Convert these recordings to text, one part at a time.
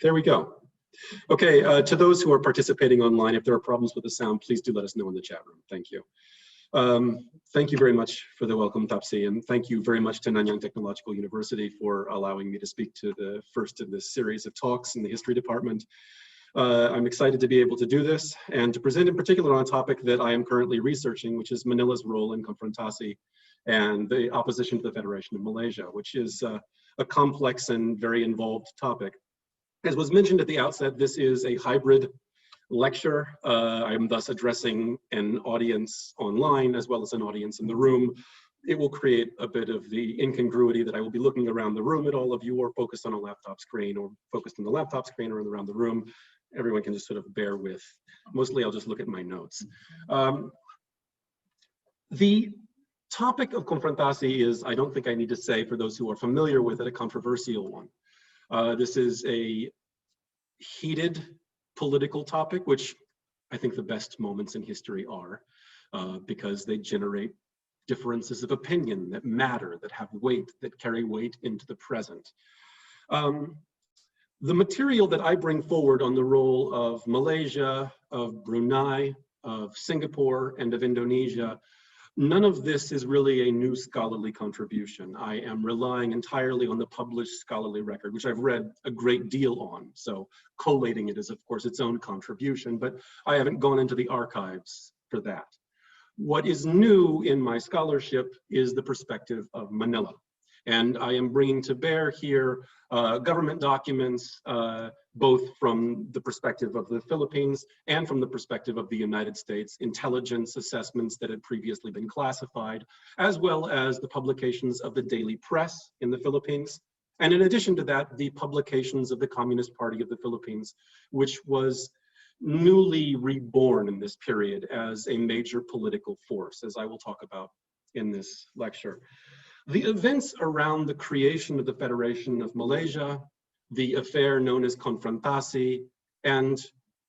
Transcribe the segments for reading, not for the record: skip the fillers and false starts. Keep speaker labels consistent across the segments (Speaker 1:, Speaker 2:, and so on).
Speaker 1: There we go. Okay, to those who are participating online, if there are problems with the sound, please do let us know in the chat room. Thank you. Thank you very much for the welcome, Tapsi, and thank you very much to Nanyang Technological University for allowing me to speak to the first of this series of talks in the history department. I'm excited to be able to do this and to present in particular on a topic that I am currently researching, which is Manila's role in Konfrontasi and the opposition to the Federation of Malaysia, which is a complex and very involved topic. As was mentioned at the outset, this is a hybrid lecture. I am thus addressing an audience online as well as an audience in the room. It will create a bit of the incongruity that I will be looking around the room at all of you, or focused on a laptop screen, or focused on the laptop screen, or around the room. Everyone can just sort of bear with. Mostly I'll just look at my notes. The topic of Konfrontasi is, I don't think I need to say, for those who are familiar with it, a controversial one. This is a heated political topic, which I think the best moments in history are, because they generate differences of opinion that matter, that have weight, that carry weight into the present. The material that I bring forward on the role of Malaysia, of Brunei, of Singapore, and of Indonesia, none of this is really a new scholarly contribution. I am relying entirely on the published scholarly record, which I've read a great deal on. So collating it is, of course, its own contribution, but I haven't gone into the archives for that. What is new in my scholarship is the perspective of Manila. And I am bringing to bear here government documents, both from the perspective of the Philippines and from the perspective of the United States, intelligence assessments that had previously been classified, as well as the publications of the daily press in the Philippines. And in addition to that, the publications of the Communist Party of the Philippines, which was newly reborn in this period as a major political force, as I will talk about in this lecture. The events around the creation of the Federation of Malaysia, the affair known as Konfrontasi, and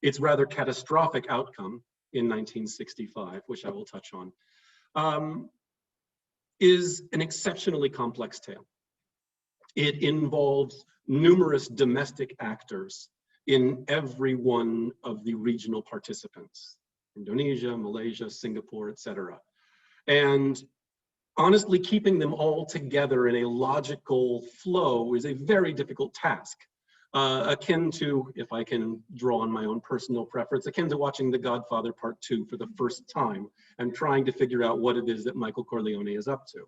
Speaker 1: its rather catastrophic outcome in 1965, which I will touch on, is an exceptionally complex tale. It involves numerous domestic actors in every one of the regional participants, Indonesia, Malaysia, Singapore, etc. And honestly, keeping them all together in a logical flow is a very difficult task, akin to, if I can draw on my own personal preference, akin to watching The Godfather Part 2 for the first time and trying to figure out what it is that Michael Corleone is up to.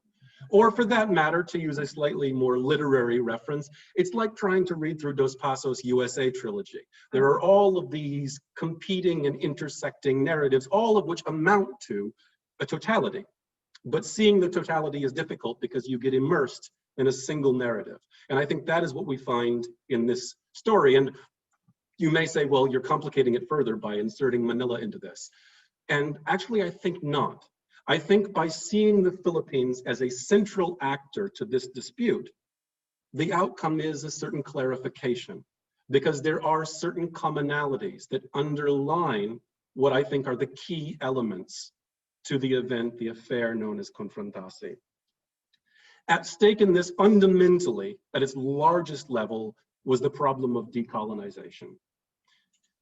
Speaker 1: Or for that matter, to use a slightly more literary reference, it's like trying to read through Dos Passos' USA trilogy. There are all of these competing and intersecting narratives, all of which amount to a totality. But seeing the totality is difficult because you get immersed in a single narrative. And I think that is what we find in this story. And you may say, well, you're complicating it further by inserting Manila into this. And actually, I think not. I think by seeing the Philippines as a central actor to this dispute, the outcome is a certain clarification, because there are certain commonalities that underline what I think are the key elements to the event, the affair known as Konfrontasi. At stake in this, fundamentally, at its largest level, was the problem of decolonization.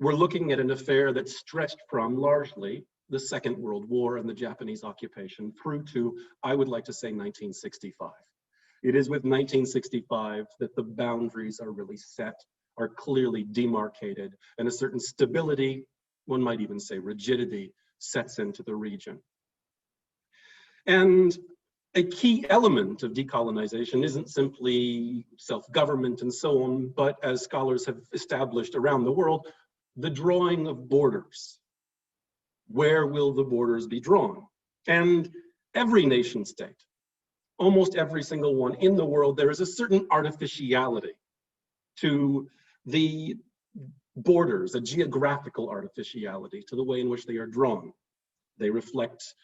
Speaker 1: We're looking at an affair that stretched from largely the Second World War and the Japanese occupation through to, I would like to say, 1965. It is with 1965 that the boundaries are really set, are clearly demarcated, and a certain stability, one might even say rigidity, sets into the region. And a key element of decolonization isn't simply self-government and so on, but as scholars have established around the world, the drawing of borders. Where will the borders be drawn? And every nation state, almost every single one in the world, there is a certain artificiality to the borders, a geographical artificiality to the way in which they are drawn. They reflect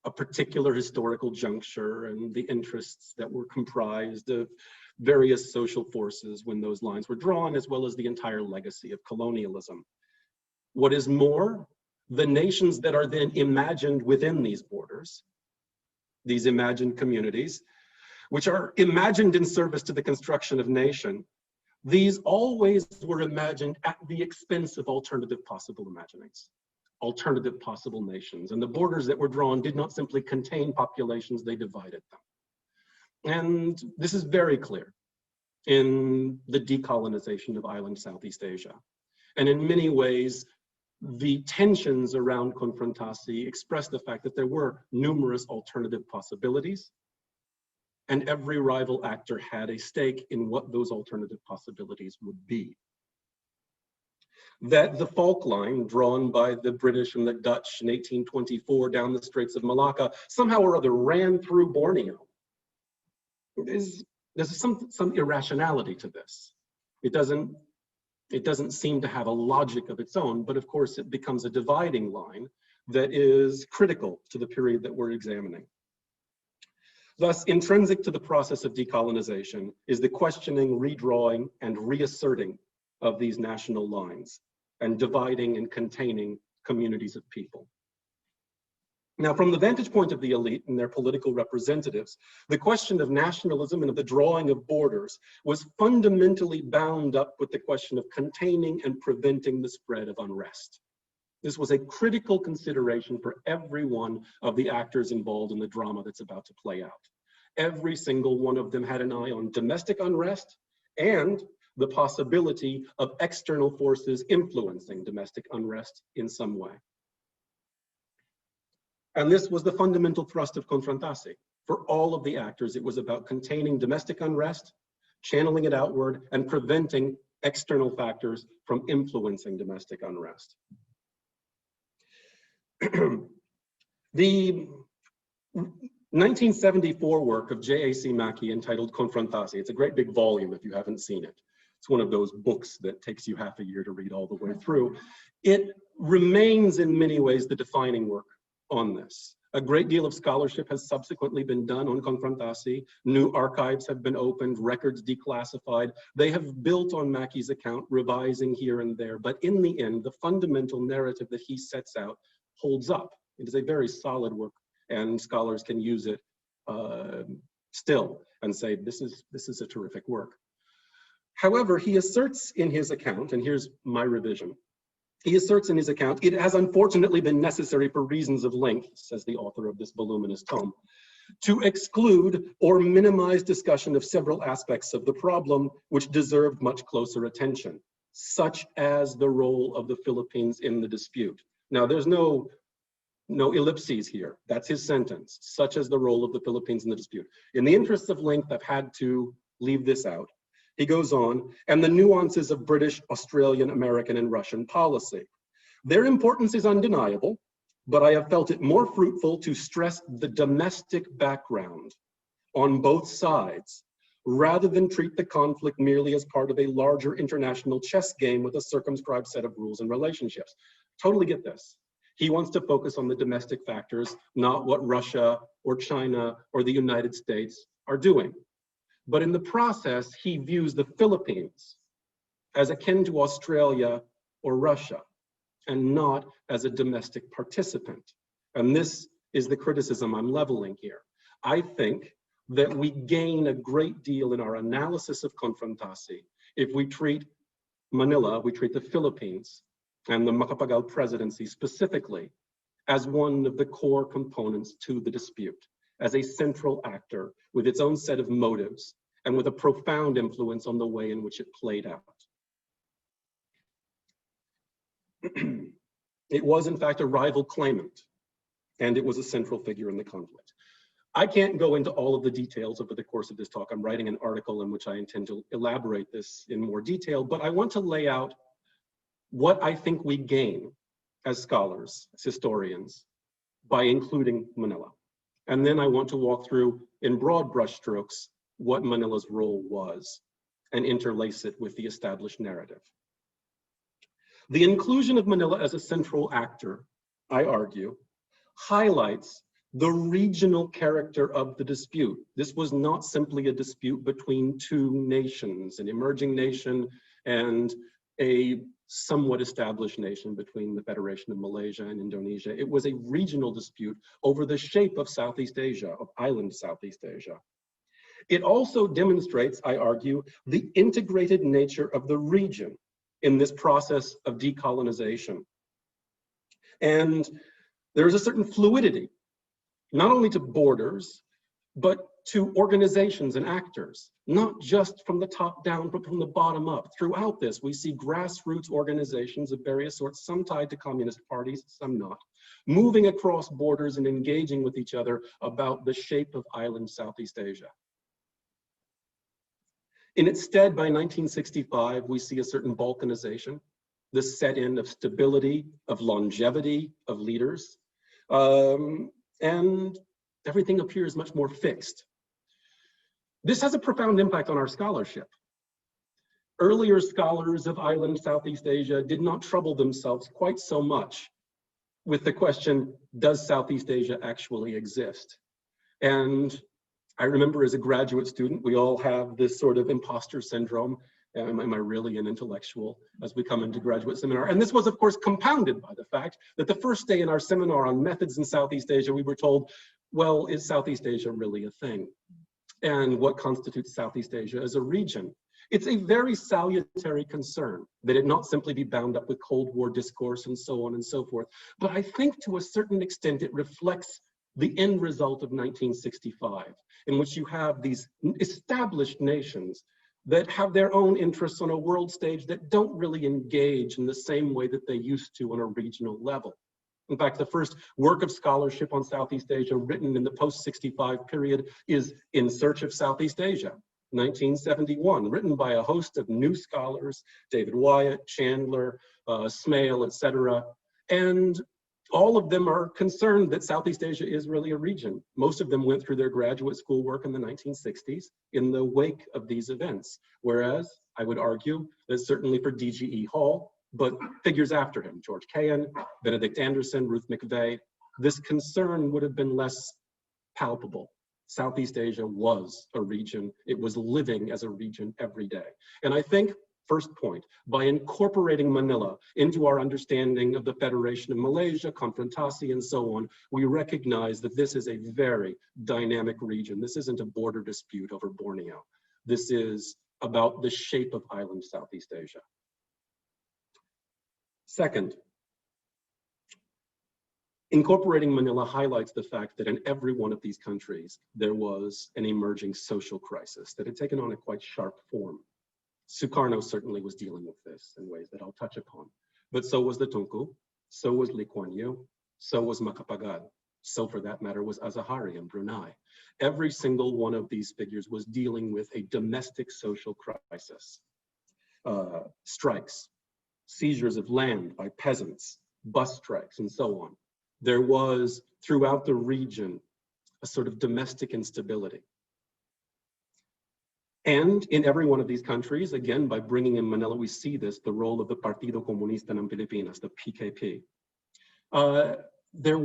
Speaker 1: a particular historical juncture and the interests that were comprised of various social forces when those lines were drawn, as well as the entire legacy of colonialism. What is more, the nations that are then imagined within these borders, these imagined communities, which are imagined in service to the construction of nation, These always were imagined at the expense of alternative possible imaginings, alternative possible nations. And the borders that were drawn did not simply contain populations, they divided them. And this is very clear in the decolonization of island Southeast Asia. And in many ways, the tensions around Konfrontasi express the fact that there were numerous alternative possibilities, and every rival actor had a stake in what those alternative possibilities would be. That the fault line drawn by the British and the Dutch in 1824 down the Straits of Malacca somehow or other ran through Borneo. There's some irrationality to this. It doesn't seem to have a logic of its own, but of course it becomes a dividing line that is critical to the period that we're examining. Thus, intrinsic to the process of decolonization is the questioning, redrawing, and reasserting of these national lines and dividing and containing communities of people. Now, from the vantage point of the elite and their political representatives, the question of nationalism and of the drawing of borders was fundamentally bound up with the question of containing and preventing the spread of unrest. This was a critical consideration for every one of the actors involved in the drama that's about to play out. Every single one of them had an eye on domestic unrest and the possibility of external forces influencing domestic unrest in some way. And this was the fundamental thrust of Konfrontasi. For all of the actors, it was about containing domestic unrest, channeling it outward, and preventing external factors from influencing domestic unrest. The 1974 work of J.A.C. Mackey entitled Konfrontasi, it's a great big volume if you haven't seen it. It's one of those books that takes you half a year to read all the way through. It remains in many ways the defining work on this. A great deal of scholarship has subsequently been done on Konfrontasi. New archives have been opened, records declassified. They have built on Mackey's account, revising here and there. But in the end, the fundamental narrative that he sets out holds up. It is a very solid work, and scholars can use it still and say, this is a terrific work. However, he asserts in his account, and here's my revision, he asserts in his account, it has unfortunately been necessary for reasons of length, says the author of this voluminous tome, to exclude or minimize discussion of several aspects of the problem which deserved much closer attention, such as the role of the Philippines in the dispute. Now, there's no ellipses here. That's his sentence, such as the role of the Philippines in the dispute. In the interests of length, I've had to leave this out. He goes on, and the nuances of British, Australian, American, and Russian policy. Their importance is undeniable, but I have felt it more fruitful to stress the domestic background on both sides, rather than treat the conflict merely as part of a larger international chess game with a circumscribed set of rules and relationships. Totally get this. He wants to focus on the domestic factors, not what Russia or China or the United States are doing. But in the process, he views the Philippines as akin to Australia or Russia, and not as a domestic participant. And this is the criticism I'm leveling here. I think that we gain a great deal in our analysis of Konfrontasi if we treat Manila, we treat the Philippines and the Macapagal presidency specifically as one of the core components to the dispute, as a central actor with its own set of motives and with a profound influence on the way in which it played out. It was, in fact, a rival claimant, and it was a central figure in the conflict. I can't go into all of the details over the course of this talk. I'm writing an article in which I intend to elaborate this in more detail, but I want to lay out what I think we gain as scholars, as historians, by including Manila. And then I want to walk through, in broad brushstrokes, what Manila's role was and interlace it with the established narrative. The inclusion of Manila as a central actor, I argue, highlights the regional character of the dispute. This was not simply a dispute between two nations, an emerging nation and a somewhat established nation between the Federation of Malaysia and Indonesia. It was a regional dispute over the shape of Southeast Asia, of island Southeast Asia. It also demonstrates, I argue, the integrated nature of the region in this process of decolonization. And there is a certain fluidity, not only to borders, but to organizations and actors, not just from the top down, but from the bottom up. Throughout this, we see grassroots organizations of various sorts, some tied to communist parties, some not, moving across borders and engaging with each other about the shape of island Southeast Asia. In its stead, by 1965, we see a certain balkanization, the set-in of stability, of longevity of leaders, and everything appears much more fixed. This has a profound impact on our scholarship. Earlier scholars of island Southeast Asia did not trouble themselves quite so much with the question, does Southeast Asia actually exist? And I remember as a graduate student, we all have this sort of imposter syndrome. Am I really an intellectual as we come into graduate seminar? And this was, of course, compounded by the fact that the first day in our seminar on methods in Southeast Asia, we were told, well, is Southeast Asia really a thing? And what constitutes Southeast Asia as a region? It's a very salutary concern that it not simply be bound up with Cold War discourse and so on and so forth. But I think to a certain extent, it reflects the end result of 1965, in which you have these established nations that have their own interests on a world stage that don't really engage in the same way that they used to on a regional level. In fact, the first work of scholarship on Southeast Asia written in the post-65 period is In Search of Southeast Asia, 1971, written by a host of new scholars, David Wyatt, Chandler, Smale, etc. And all of them are concerned that Southeast Asia is really a region. Most of them went through their graduate school work in the 1960s in the wake of these events. Whereas I would argue that certainly for D.G.E. Hall, but figures after him, George Cahan, Benedict Anderson, Ruth McVeigh, this concern would have been less palpable. Southeast Asia was a region. It was living as a region every day. And I think, first point, by incorporating Manila into our understanding of the Federation of Malaysia, Konfrontasi, and so on, we recognize that this is a very dynamic region. This isn't a border dispute over Borneo. This is about the shape of island Southeast Asia. Second, incorporating Manila highlights the fact that in every one of these countries, there was an emerging social crisis that had taken on a quite sharp form. Sukarno certainly was dealing with this in ways that I'll touch upon, but so was the Tunku, so was Lee Kuan Yew, so was Macapagal, so for that matter was Azahari in Brunei. Every single one of these figures was dealing with a domestic social crisis, strikes, seizures of land by peasants, bus strikes, and so on. There was, throughout the region, a sort of domestic instability. And in every one of these countries, again, by bringing in Manila, we see this, the role of the Partido Comunista ng Pilipinas, the PKP. There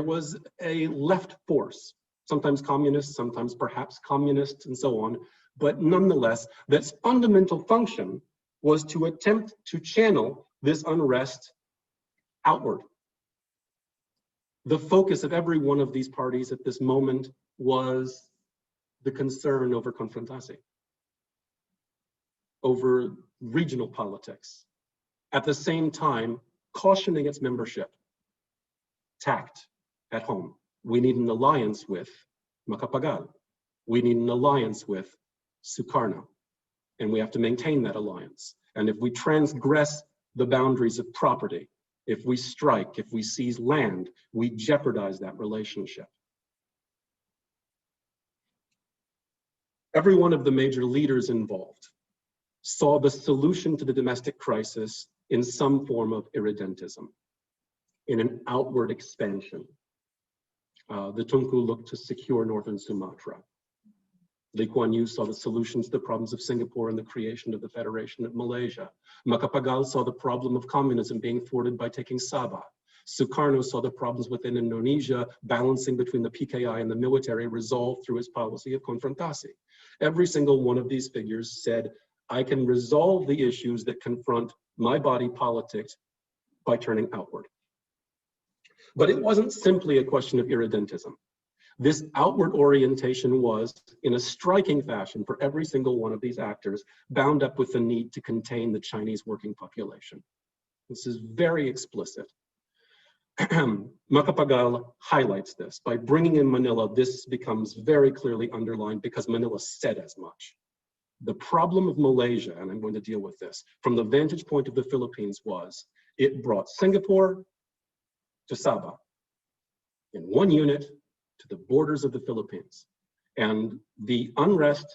Speaker 1: was a left force, sometimes communist, sometimes perhaps communist, and so on, but nonetheless, that's fundamental function was to attempt to channel this unrest outward. The focus of every one of these parties at this moment was the concern over Konfrontasi, over regional politics. At the same time, cautioning its membership, tact at home. We need an alliance with Macapagal. We need an alliance with Sukarno. And we have to maintain that alliance. And if we transgress the boundaries of property, if we strike, if we seize land, we jeopardize that relationship. Every one of the major leaders involved saw the solution to the domestic crisis in some form of irredentism, in an outward expansion. The Tunku looked to secure northern Sumatra. Lee Kuan Yew saw the solutions to the problems of Singapore and the creation of the Federation of Malaysia. Macapagal saw the problem of communism being thwarted by taking Sabah. Sukarno saw the problems within Indonesia, balancing between the PKI and the military, resolved through his policy of Konfrontasi. Every single one of these figures said, I can resolve the issues that confront my body politic by turning outward. But it wasn't simply a question of irredentism. This outward orientation was, in a striking fashion for every single one of these actors, bound up with the need to contain the Chinese working population. This is very explicit. Macapagal highlights this. By bringing in Manila, this becomes very clearly underlined because Manila said as much. The problem of Malaysia, and I'm going to deal with this, from the vantage point of the Philippines was, it brought Singapore to Sabah in one unit to the borders of the Philippines. And the unrest,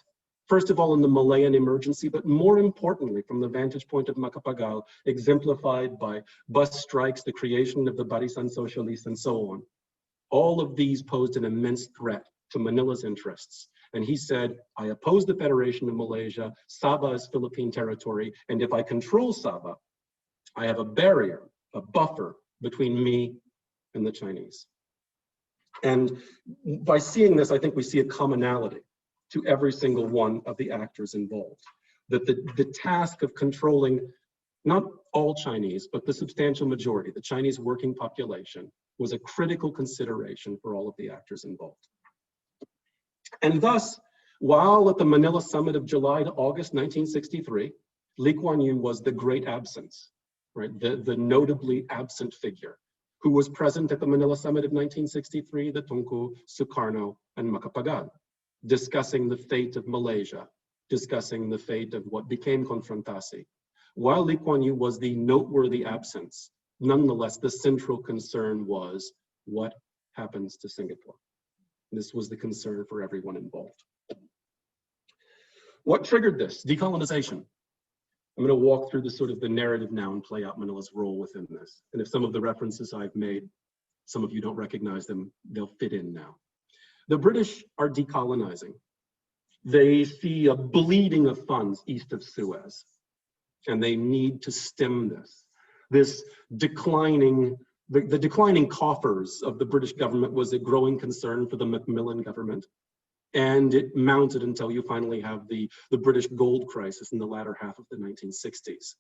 Speaker 1: first of all in the Malayan emergency, but more importantly from the vantage point of Macapagal, exemplified by bus strikes, the creation of the Barisan Socialist, and so on. All of these posed an immense threat to Manila's interests. And he said, I oppose the Federation of Malaysia, Sabah is Philippine territory, and if I control Sabah, I have a barrier, a buffer between me and the Chinese. And by seeing this, I think we see a commonality to every single one of the actors involved. That the task of controlling not all Chinese, but the substantial majority, the Chinese working population, was a critical consideration for all of the actors involved. And thus, while at the Manila Summit of July to August 1963, Lee Kuan Yew was the great absence, right? The notably absent figure who was present at the Manila Summit of 1963, the Tunku, Sukarno, and Macapagal, discussing the fate of Malaysia, discussing the fate of what became Konfrontasi. While Lee Kuan Yew was the noteworthy absence, nonetheless, the central concern was what happens to Singapore. This was the concern for everyone involved. What triggered this? Decolonization. I'm going to walk through the sort of the narrative now and play out Manila's role within this. And if some of the references I've made, some of you don't recognize them, they'll fit in now. The British are decolonizing. They see a bleeding of funds east of Suez, and they need to stem this. This declining, the declining coffers of the British government was a growing concern for the Macmillan government. And it mounted until you finally have the British gold crisis in the latter half of the 1960s.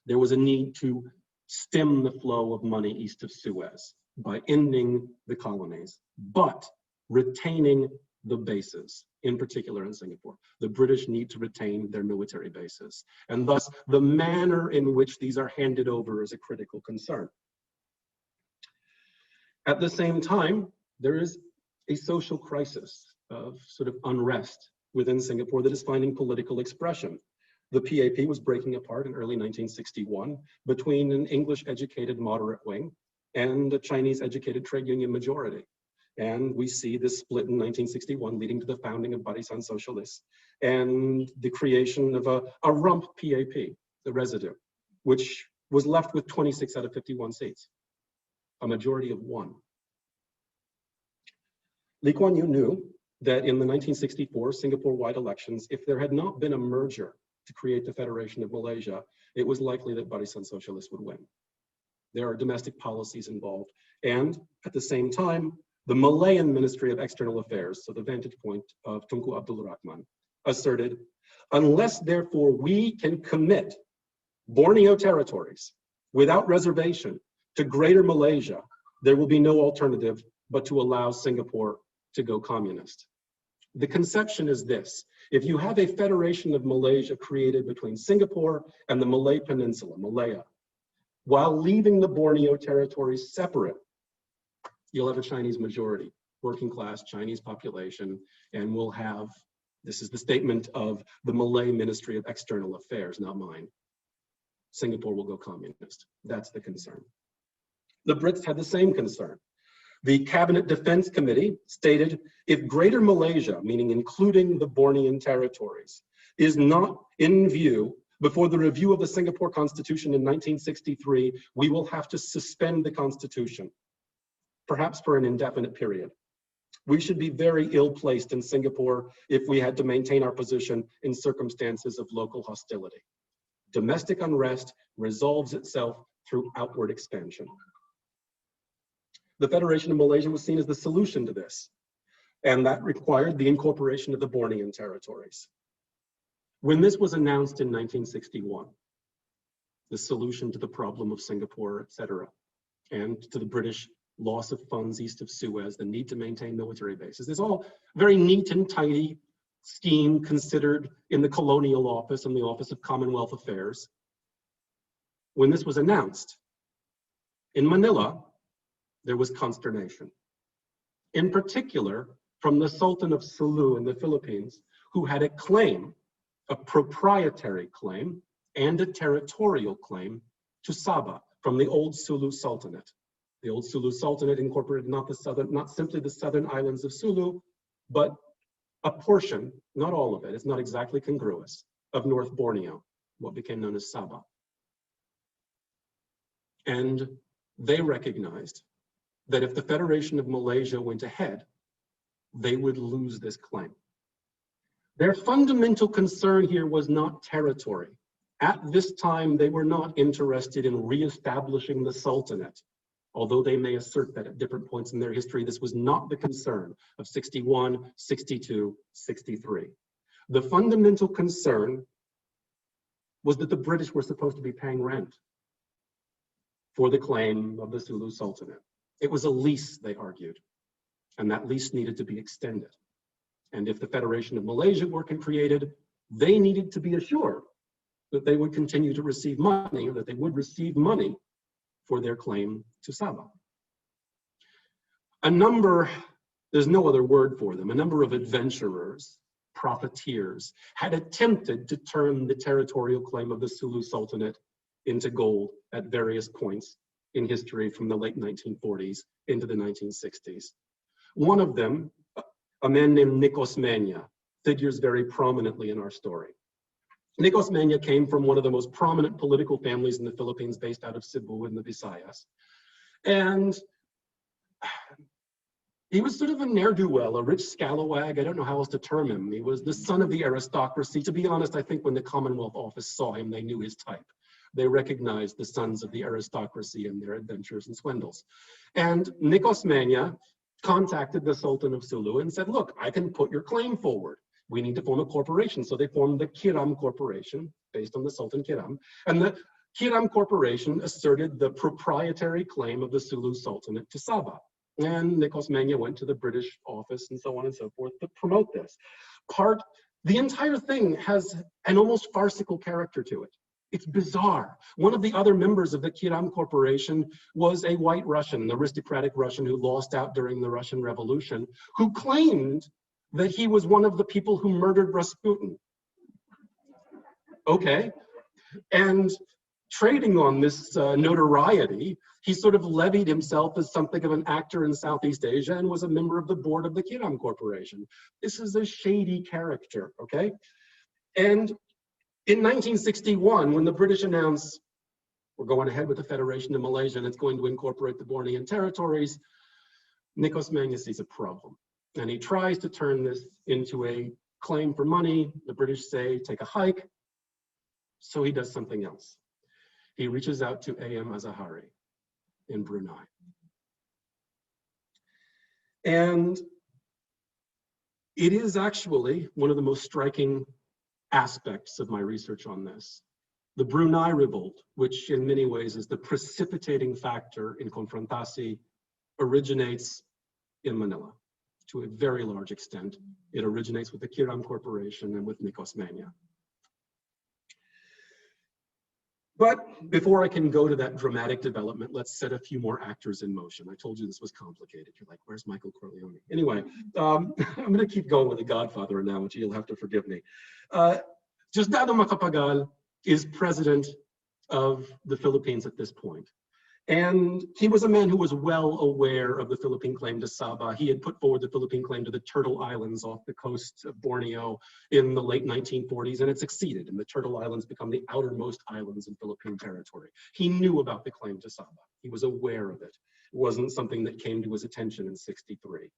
Speaker 1: There was a need to stem the flow of money east of Suez by ending the colonies, but retaining the bases, in particular in Singapore. The British need to retain their military bases. And thus, the manner in which these are handed over is a critical concern. At the same time, there is a social crisis of sort of unrest within Singapore that is finding political expression. The PAP was breaking apart in early 1961 between an English-educated moderate wing and a Chinese-educated trade union majority. And we see this split in 1961 leading to the founding of Barisan Socialist and the creation of a rump PAP, the residue, which was left with 26 out of 51 seats, a majority of 1. Lee Kuan Yew knew that in the 1964 Singapore-wide elections, if there had not been a merger to create the Federation of Malaysia, it was likely that Barisan Socialist would win. There are domestic policies involved. And at the same time, the Malayan Ministry of External Affairs, so the vantage point of Tunku Abdul Rahman, asserted, unless therefore we can commit Borneo territories without reservation to Greater Malaysia, there will be no alternative but to allow Singapore to go communist. The conception is this: if you have a Federation of Malaysia created between Singapore and the Malay Peninsula, Malaya, while leaving the Borneo territories separate, you'll have a Chinese majority, working class Chinese population, and we'll have, this is the statement of the Malay Ministry of External Affairs, not mine, Singapore will go communist. That's the concern. The Brits had the same concern. The Cabinet Defense Committee stated, if Greater Malaysia, meaning including the Bornean territories, is not in view before the review of the Singapore Constitution in 1963, we will have to suspend the Constitution, perhaps for an indefinite period. We should be very ill-placed in Singapore if we had to maintain our position in circumstances of local hostility. Domestic unrest resolves itself through outward expansion. The Federation of Malaysia was seen as the solution to this, and that required the incorporation of the Bornean territories. When this was announced in 1961, the solution to the problem of Singapore, etc., and to the British loss of funds east of Suez, the need to maintain military bases. It's all very neat and tidy scheme considered in the Colonial Office and the Office of Commonwealth Affairs. When this was announced, in Manila, there was consternation. In particular, from the Sultan of Sulu in the Philippines, who had a claim, a proprietary claim, and a territorial claim to Sabah from the old Sulu Sultanate. The old Sulu Sultanate incorporated not simply the southern islands of Sulu, but a portion, not all of it, it's not exactly congruous, of North Borneo, what became known as Sabah. And they recognized that if the Federation of Malaysia went ahead, they would lose this claim. Their fundamental concern here was not territory. At this time, they were not interested in reestablishing the Sultanate, although they may assert that at different points in their history, this was not the concern of 61, 62, 63. The fundamental concern was that the British were supposed to be paying rent for the claim of the Sulu Sultanate. It was a lease, they argued, and that lease needed to be extended. And if the Federation of Malaysia were created, they needed to be assured that they would continue to receive money, or that they would receive money for their claim to Sabah. A number, there's no other word for them, a number of adventurers, profiteers, had attempted to turn the territorial claim of the Sulu Sultanate into gold at various points in history from the late 1940s into the 1960s. One of them, a man named Nikos Manya, figures very prominently in our story. Nikos Manya came from one of the most prominent political families in the Philippines, based out of Cebu in the Visayas. And he was sort of a ne'er-do-well, a rich scalawag. I don't know how else to term him. He was the son of the aristocracy. To be honest, I think when the Commonwealth Office saw him, they knew his type. They recognized the sons of the aristocracy and their adventures and swindles. And Nikos Manya contacted the Sultan of Sulu and said, look, I can put your claim forward. We need to form a corporation. So they formed the Kiram Corporation, based on the Sultan Kiram. And the Kiram Corporation asserted the proprietary claim of the Sulu Sultanate to Sabah. And Nikos Manya went to the British office and so on and so forth to promote this. The entire thing has an almost farcical character to it. It's bizarre. One of the other members of the Kiram Corporation was a white Russian, an aristocratic Russian who lost out during the Russian Revolution, who claimed that he was one of the people who murdered Rasputin. Okay. And trading on this notoriety, he sort of levied himself as something of an actor in Southeast Asia and was a member of the board of the Kiram Corporation. This is a shady character, okay? And in 1961, when the British announced, we're going ahead with the Federation of Malaysia and it's going to incorporate the Bornean territories, Nikos Manya sees a problem. And he tries to turn this into a claim for money. The British say, take a hike. So he does something else. He reaches out to A.M. Azahari in Brunei. And it is actually one of the most striking aspects of my research on this. The Brunei revolt, which in many ways is the precipitating factor in Konfrontasi, originates in Manila. To a very large extent, it originates with the Kiram Corporation and with Nikos Manya. But before I can go to that dramatic development, let's set a few more actors in motion. I told you this was complicated. You're like, where's Michael Corleone? Anyway, I'm going to keep going with the Godfather analogy. You'll have to forgive me. Diosdado Macapagal is president of the Philippines at this point. And he was a man who was well aware of the Philippine claim to Sabah. He had put forward the Philippine claim to the Turtle Islands off the coast of Borneo in the late 1940s, and it succeeded, and the Turtle Islands become the outermost islands in Philippine territory. He knew about the claim to Sabah. He was aware of it. It wasn't something that came to his attention in '63.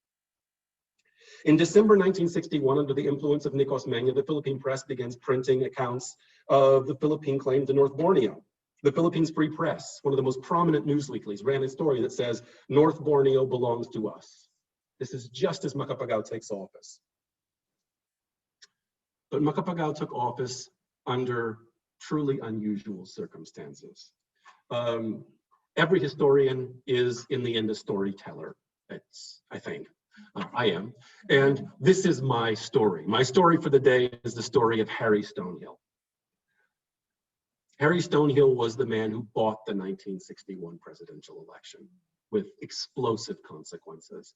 Speaker 1: In December 1961, under the influence of Nikos Manya, the Philippine press begins printing accounts of the Philippine claim to North Borneo. The Philippines Free Press, one of the most prominent news weeklies, ran a story that says, North Borneo belongs to us. This is just as Macapagal takes office. But Macapagal took office under truly unusual circumstances. Every historian is in the end a storyteller. I think. I am. And this is my story. My story for the day is the story of Harry Stonehill. Harry Stonehill was the man who bought the 1961 presidential election with explosive consequences.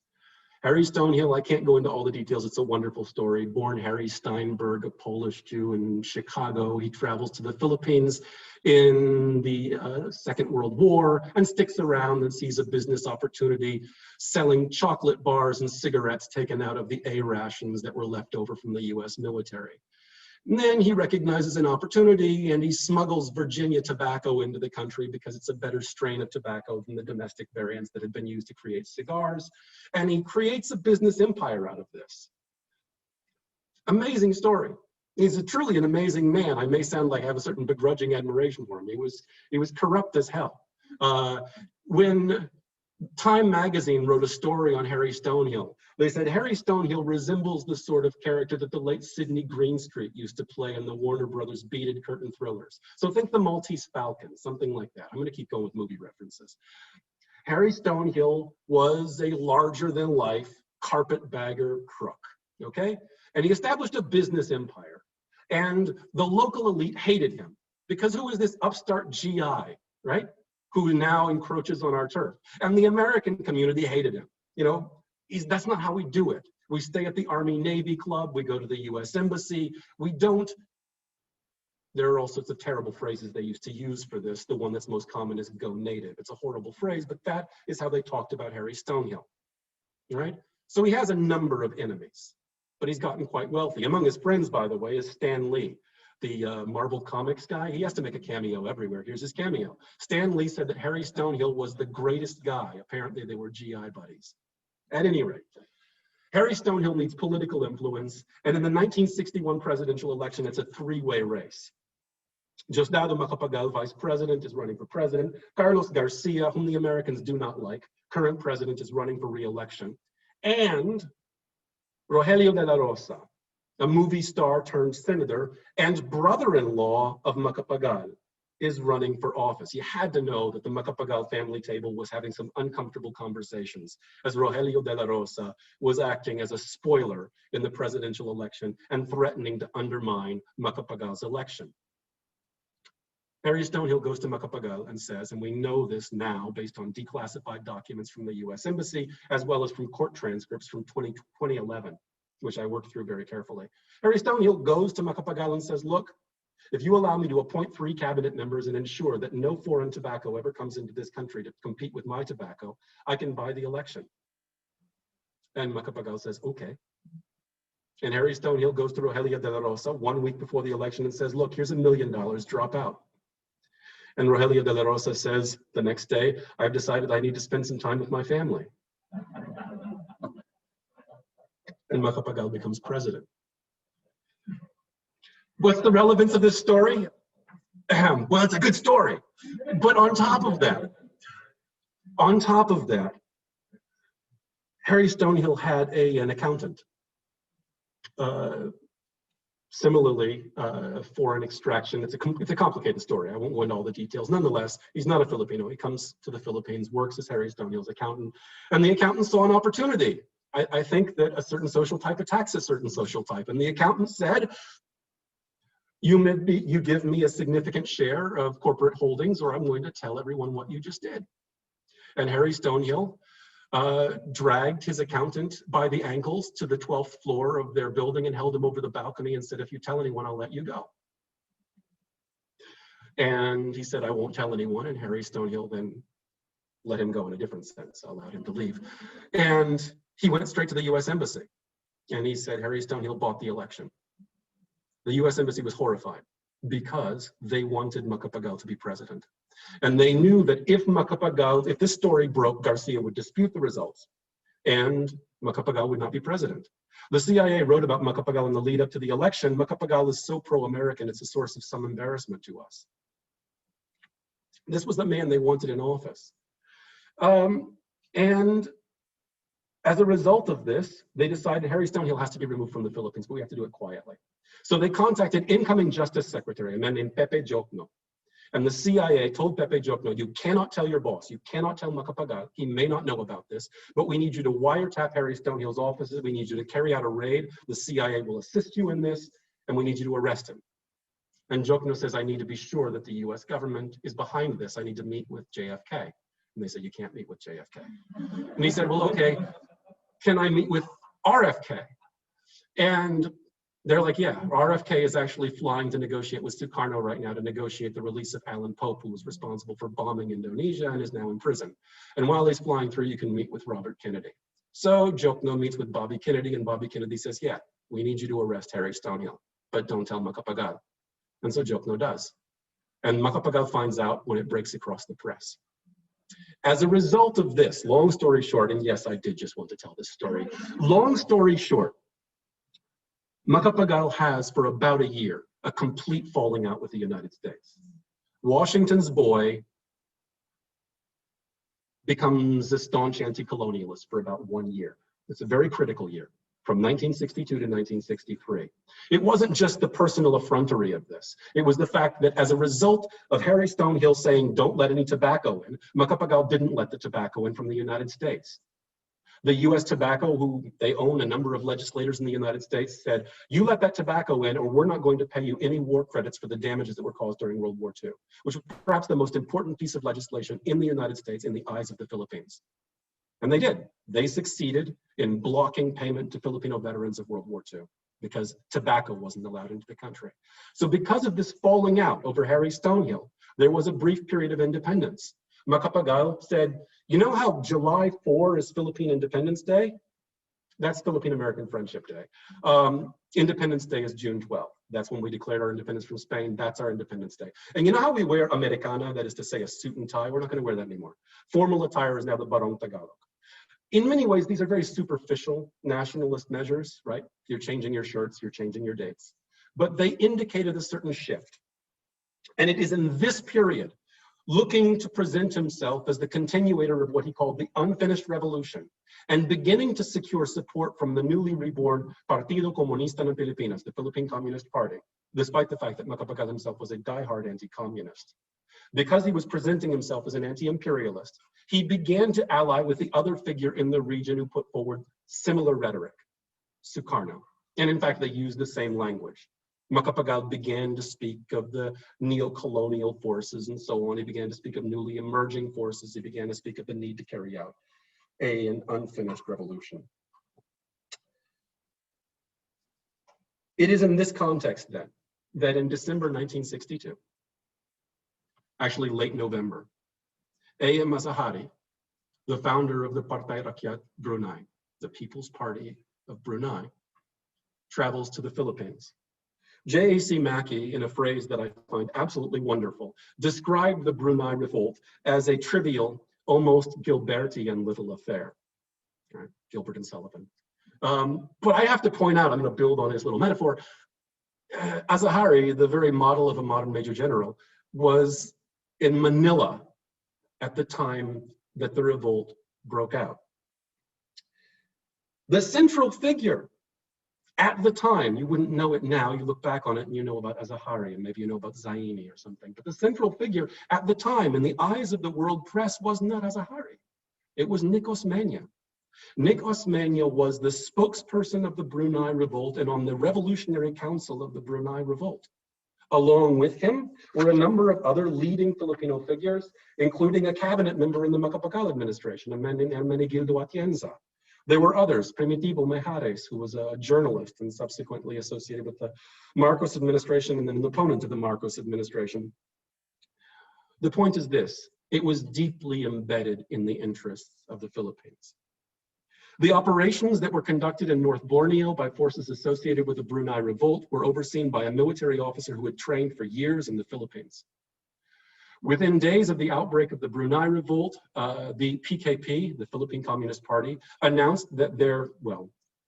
Speaker 1: Harry Stonehill, I can't go into all the details, it's a wonderful story. Born Harry Steinberg, a Polish Jew in Chicago, he travels to the Philippines in the Second World War and sticks around and sees a business opportunity selling chocolate bars and cigarettes taken out of the A rations that were left over from the US military. And then he recognizes an opportunity and he smuggles Virginia tobacco into the country because it's a better strain of tobacco than the domestic variants that had been used to create cigars. And he creates a business empire out of this. Amazing story. He's truly an amazing man. I may sound like I have a certain begrudging admiration for him. He was corrupt as hell. When Time magazine wrote a story on Harry Stonehill, they said Harry Stonehill resembles the sort of character that the late Sidney Greenstreet used to play in the Warner Brothers beaded curtain thrillers. So think the Maltese Falcon, something like that. I'm going to keep going with movie references. Harry Stonehill was a larger than life carpetbagger crook, okay? And he established a business empire. And the local elite hated him because who is this upstart GI, right? Who now encroaches on our turf. And the American community hated him. You know, that's not how we do it. We stay at the Army Navy Club, we go to the US Embassy, we don't. There are all sorts of terrible phrases they used to use for this. The one that's most common is go native. It's a horrible phrase, but that is how they talked about Harry Stonehill, right? So he has a number of enemies, but he's gotten quite wealthy. Among his friends, by the way, is Stan Lee, the Marvel Comics guy. He has to make a cameo everywhere. Here's his cameo. Stan Lee said that Harry Stonehill was the greatest guy. Apparently they were GI buddies. At any rate, Harry Stonehill needs political influence, and in the 1961 presidential election, it's a three-way race. Diosdado Macapagal, vice president, is running for president. Carlos Garcia, whom the Americans do not like, current president, is running for re-election. And Rogelio de la Rosa, a movie star turned senator and brother-in-law of Macapagal, is running for office. You had to know that the Macapagal family table was having some uncomfortable conversations as Rogelio de la Rosa was acting as a spoiler in the presidential election and threatening to undermine Macapagal's election. Harry Stonehill goes to Macapagal and says, and we know this now based on declassified documents from the US Embassy, as well as from court transcripts from 2011, which I worked through very carefully. Harry Stonehill goes to Macapagal and says, look, if you allow me to appoint 3 cabinet members and ensure that no foreign tobacco ever comes into this country to compete with my tobacco, I can buy the election. And Macapagal says, okay. And Harry Stonehill goes to Rogelio de la Rosa 1 week before the election and says, look, here's $1 million, drop out. And Rogelio de la Rosa says the next day, I've decided I need to spend some time with my family. And Macapagal becomes president. What's the relevance of this story? Well, it's a good story. But on top of that, Harry Stonehill had an accountant. Similarly, foreign extraction. It's a complicated story. I won't go into all the details. Nonetheless, he's not a Filipino. He comes to the Philippines, works as Harry Stonehill's accountant, and the accountant saw an opportunity. I think that a certain social type attacks a certain social type, and the accountant said, you give me a significant share of corporate holdings, or I'm going to tell everyone what you just did. And Harry Stonehill dragged his accountant by the ankles to the 12th floor of their building and held him over the balcony and said, if you tell anyone, I'll let you go. And he said, I won't tell anyone. And Harry Stonehill then let him go in a different sense, allowed him to leave. And he went straight to the US Embassy. And he said, Harry Stonehill bought the election. The US Embassy was horrified because they wanted Macapagal to be president. And they knew that if this story broke, Garcia would dispute the results and Macapagal would not be president. The CIA wrote about Macapagal in the lead up to the election. Macapagal is so pro-American, it's a source of some embarrassment to us. This was the man they wanted in office. And as a result of this, they decided Harry Stonehill has to be removed from the Philippines, but we have to do it quietly. So they contacted incoming Justice Secretary, a man named Pepe Jokno. And the CIA told Pepe Jokno, you cannot tell your boss, you cannot tell Macapagal, he may not know about this, but we need you to wiretap Harry Stonehill's offices, we need you to carry out a raid, the CIA will assist you in this, and we need you to arrest him. And Jokno says, I need to be sure that the US government is behind this, I need to meet with JFK. And they said, you can't meet with JFK. And he said, well, okay, can I meet with RFK? And they're like, yeah, RFK is actually flying to negotiate with Sukarno right now to negotiate the release of Alan Pope, who was responsible for bombing Indonesia and is now in prison. And while he's flying through, you can meet with Robert Kennedy. So Jokno meets with Bobby Kennedy, and Bobby Kennedy says, yeah, we need you to arrest Harry Stonehill, but don't tell Macapagal. And so Jokno does. And Macapagal finds out when it breaks across the press. As a result of this, long story short, and yes, I did just want to tell this story. Long story short, Macapagal has for about a year a complete falling out with the United States. Washington's boy becomes a staunch anti-colonialist for about 1 year. It's a very critical year, from 1962 to 1963. It wasn't just the personal effrontery of this. It was the fact that as a result of Harry Stonehill saying, don't let any tobacco in, Macapagal didn't let the tobacco in from the United States. The US Tobacco, who they own a number of legislators in the United States, said, you let that tobacco in or we're not going to pay you any war credits for the damages that were caused during World War II, which was perhaps the most important piece of legislation in the United States in the eyes of the Philippines. And they did. They succeeded in blocking payment to Filipino veterans of World War II because tobacco wasn't allowed into the country. So because of this falling out over Harry Stonehill, there was a brief period of independence. Macapagal said, you know how July 4 is Philippine Independence Day? That's Philippine American Friendship Day. Independence Day is June 12th. That's when we declared our independence from Spain. That's our Independence Day. And you know how we wear Americana, that is to say a suit and tie? We're not going to wear that anymore. Formal attire is now the Barong Tagalog. In many ways, these are very superficial nationalist measures, right? You're changing your shirts, you're changing your dates. But they indicated a certain shift. And it is in this period, looking to present himself as the continuator of what he called the unfinished revolution, and beginning to secure support from the newly reborn Partido Comunista ng Pilipinas, the Philippine Communist Party, despite the fact that Macapagal himself was a diehard anti-communist. Because he was presenting himself as an anti-imperialist, he began to ally with the other figure in the region who put forward similar rhetoric, Sukarno. And in fact, they used the same language. Macapagal began to speak of the neo-colonial forces and so on. He began to speak of newly emerging forces. He began to speak of the need to carry out an unfinished revolution. It is in this context then that in December 1962, actually late November, A.M. Mazahari, the founder of the Partai Rakyat Brunei, the People's Party of Brunei, travels to the Philippines. J.A.C. Mackey, in a phrase that I find absolutely wonderful, described the Brunei revolt as a trivial, almost Gilbertian little affair. Right? Gilbert and Sullivan. But I have to point out, I'm going to build on his little metaphor, Azahari, the very model of a modern major general, was in Manila at the time that the revolt broke out. The central figure at the time, you wouldn't know it now, you look back on it and you know about Azahari and maybe you know about Zaini or something, but the central figure at the time in the eyes of the world press was not Azahari, it was Nick Osmeña. Nick Osmeña was the spokesperson of the Brunei Revolt and on the Revolutionary Council of the Brunei Revolt. Along with him were a number of other leading Filipino figures, including a cabinet member in the Macapagal administration, Hermenegildo Atienza. There were others, Primitivo Mejares, who was a journalist and subsequently associated with the Marcos administration and then an opponent of the Marcos administration. The point is this, it was deeply embedded in the interests of the Philippines. The operations that were conducted in North Borneo by forces associated with the Brunei Revolt were overseen by a military officer who had trained for years in the Philippines. Within days of the outbreak of the Brunei Revolt, the PKP, the Philippine Communist Party, announced that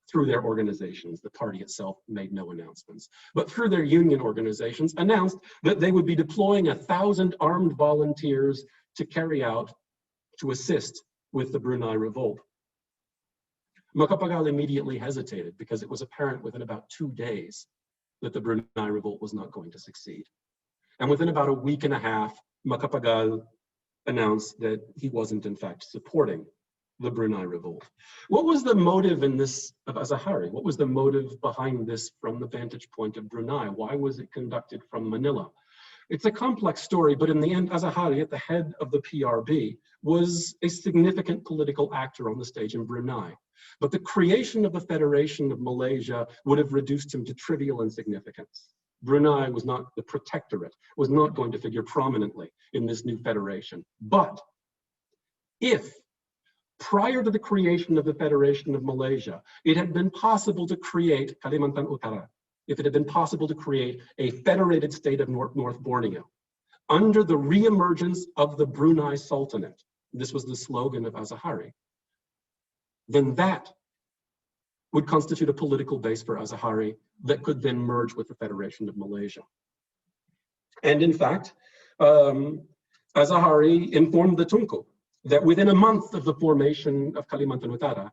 Speaker 1: through their organizations, the party itself made no announcements, but through their union organizations, announced that they would be deploying 1,000 armed volunteers to assist with the Brunei Revolt. Macapagal immediately hesitated because it was apparent within about 2 days that the Brunei Revolt was not going to succeed. And within about a week and a half, Macapagal announced that he wasn't in fact supporting the Brunei revolt. What was the motive in this of Azahari? What was the motive behind this from the vantage point of Brunei? Why was it conducted from Manila? It's a complex story, but in the end, Azahari, at the head of the PRB, was a significant political actor on the stage in Brunei. But the creation of the Federation of Malaysia would have reduced him to trivial insignificance. Brunei was not the protectorate, was not going to figure prominently in this new federation. But if, prior to the creation of the Federation of Malaysia, it had been possible to create Kalimantan Utara, if it had been possible to create a federated state of North Borneo, under the reemergence of the Brunei Sultanate, this was the slogan of Azahari, then that would constitute a political base for Azahari that could then merge with the Federation of Malaysia. And in fact, Azahari informed the Tunku that within a month of the formation of Kalimantan Utara,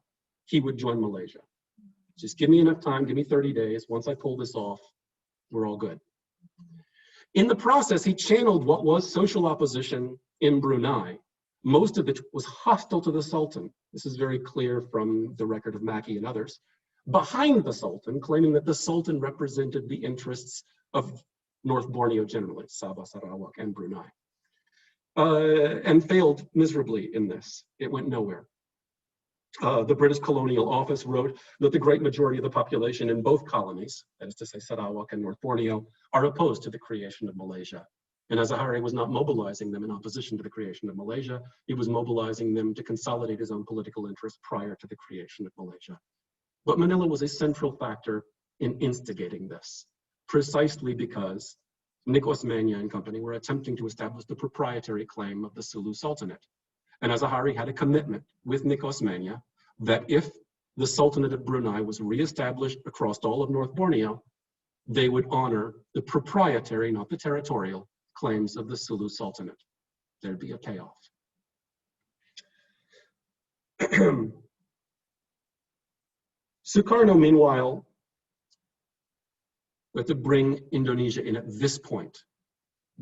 Speaker 1: he would join Malaysia. Just give me enough time, give me 30 days. Once I pull this off, we're all good. In the process, he channeled what was social opposition in Brunei, most of it was hostile to the Sultan. This is very clear from the record of Mackey and others. Behind the Sultan, claiming that the Sultan represented the interests of North Borneo generally, Sabah, Sarawak, and Brunei, and failed miserably in this. It went nowhere. The British Colonial Office wrote that the great majority of the population in both colonies, that is to say Sarawak and North Borneo, are opposed to the creation of Malaysia. And Azahari was not mobilizing them in opposition to the creation of Malaysia. He was mobilizing them to consolidate his own political interests prior to the creation of Malaysia. But Manila was a central factor in instigating this, precisely because Nick Osmania and company were attempting to establish the proprietary claim of the Sulu Sultanate. And Azahari had a commitment with Nick Osmania that if the Sultanate of Brunei was reestablished across all of North Borneo, they would honor the proprietary, not the territorial, claims of the Sulu Sultanate. There'd be a payoff. Sukarno, meanwhile, had to bring Indonesia in at this point,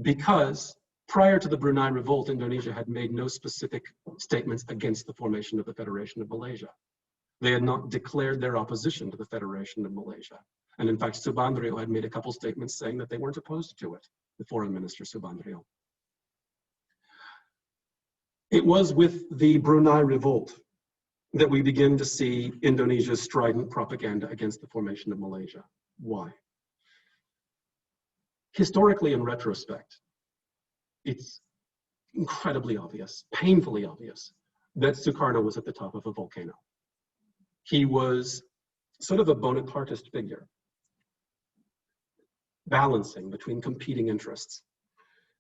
Speaker 1: because prior to the Brunei revolt, Indonesia had made no specific statements against the formation of the Federation of Malaysia. They had not declared their opposition to the Federation of Malaysia. And in fact, Subandrio had made a couple statements saying that they weren't opposed to it, the foreign minister Subandrio. It was with the Brunei revolt that we begin to see Indonesia's strident propaganda against the formation of Malaysia. Why? Historically, in retrospect, it's incredibly obvious, painfully obvious, that Sukarno was at the top of a volcano. He was sort of a Bonapartist figure, balancing between competing interests.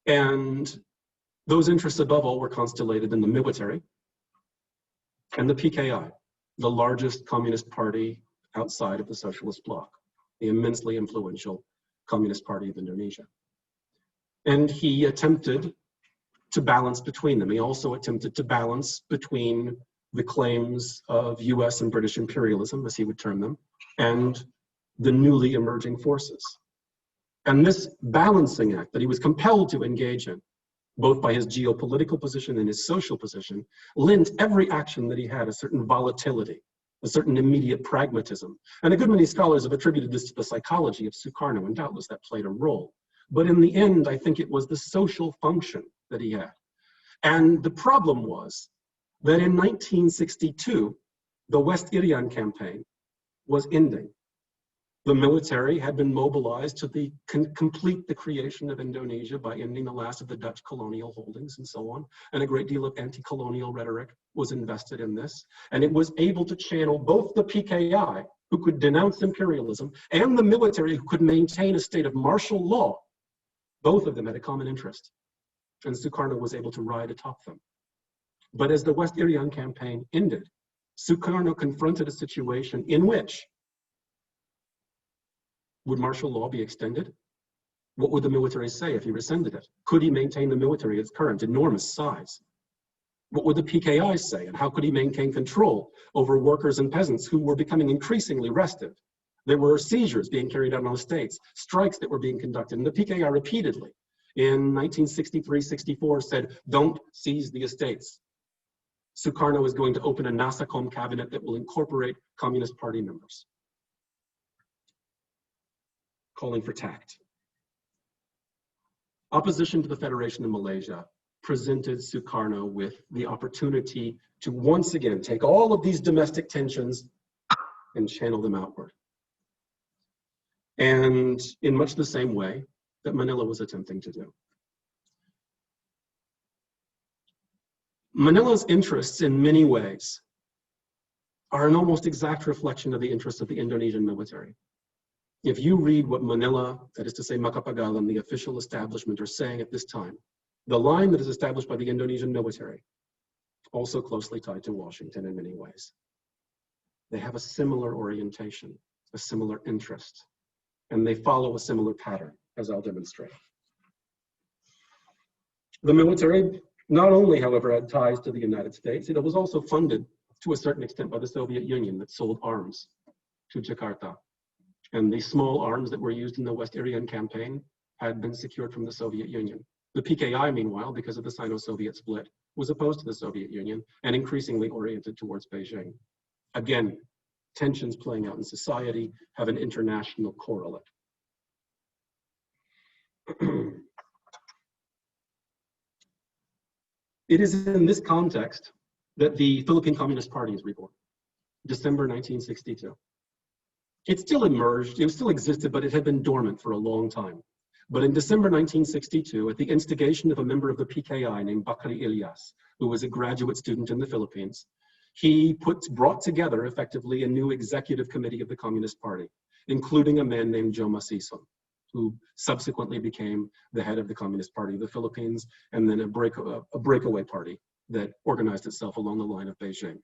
Speaker 1: And those interests above all were constellated in the military and the PKI, the largest communist party outside of the socialist bloc, the immensely influential Communist Party of Indonesia. And he attempted to balance between them. He also attempted to balance between the claims of US and British imperialism, as he would term them, and the newly emerging forces. And this balancing act that he was compelled to engage in, both by his geopolitical position and his social position, lent every action that he had a certain volatility, a certain immediate pragmatism. And a good many scholars have attributed this to the psychology of Sukarno, and doubtless that played a role. But in the end, I think it was the social function that he had. And the problem was that in 1962, the West Irian campaign was ending. The military had been mobilized to complete the creation of Indonesia by ending the last of the Dutch colonial holdings and so on. And a great deal of anti-colonial rhetoric was invested in this. And it was able to channel both the PKI, who could denounce imperialism, and the military, who could maintain a state of martial law. Both of them had a common interest. And Sukarno was able to ride atop them. But as the West Irian campaign ended, Sukarno confronted a situation in which would martial law be extended? What would the military say if he rescinded it? Could he maintain the military at its current enormous size? What would the PKI say, and how could he maintain control over workers and peasants who were becoming increasingly restive? There were seizures being carried out on the estates, strikes that were being conducted, and the PKI repeatedly in 1963-64 said, don't seize the estates. Sukarno is going to open a NASACOM cabinet that will incorporate Communist Party members, calling for tact. Opposition to the Federation of Malaysia presented Sukarno with the opportunity to once again take all of these domestic tensions and channel them outward. And in much the same way that Manila was attempting to do. Manila's interests in many ways are an almost exact reflection of the interests of the Indonesian military. If you read what Manila, that is to say Macapagal, and the official establishment are saying at this time, the line that is established by the Indonesian military, also closely tied to Washington in many ways. They have a similar orientation, a similar interest, and they follow a similar pattern, as I'll demonstrate. The military not only, however, had ties to the United States, it was also funded to a certain extent by the Soviet Union that sold arms to Jakarta. And the small arms that were used in the West Irian campaign had been secured from the Soviet Union. The PKI, meanwhile, because of the Sino-Soviet split, was opposed to the Soviet Union and increasingly oriented towards Beijing. Again, tensions playing out in society have an international correlate. It is in this context that the Philippine Communist Party is reborn, December 1962. It still emerged, it still existed, but it had been dormant for a long time. But in December 1962, at the instigation of a member of the PKI named Bakri Ilyas, who was a graduate student in the Philippines, he brought together effectively a new executive committee of the Communist Party, including a man named Joe Masison, who subsequently became the head of the Communist Party of the Philippines, and then a breakaway party that organized itself along the line of Beijing.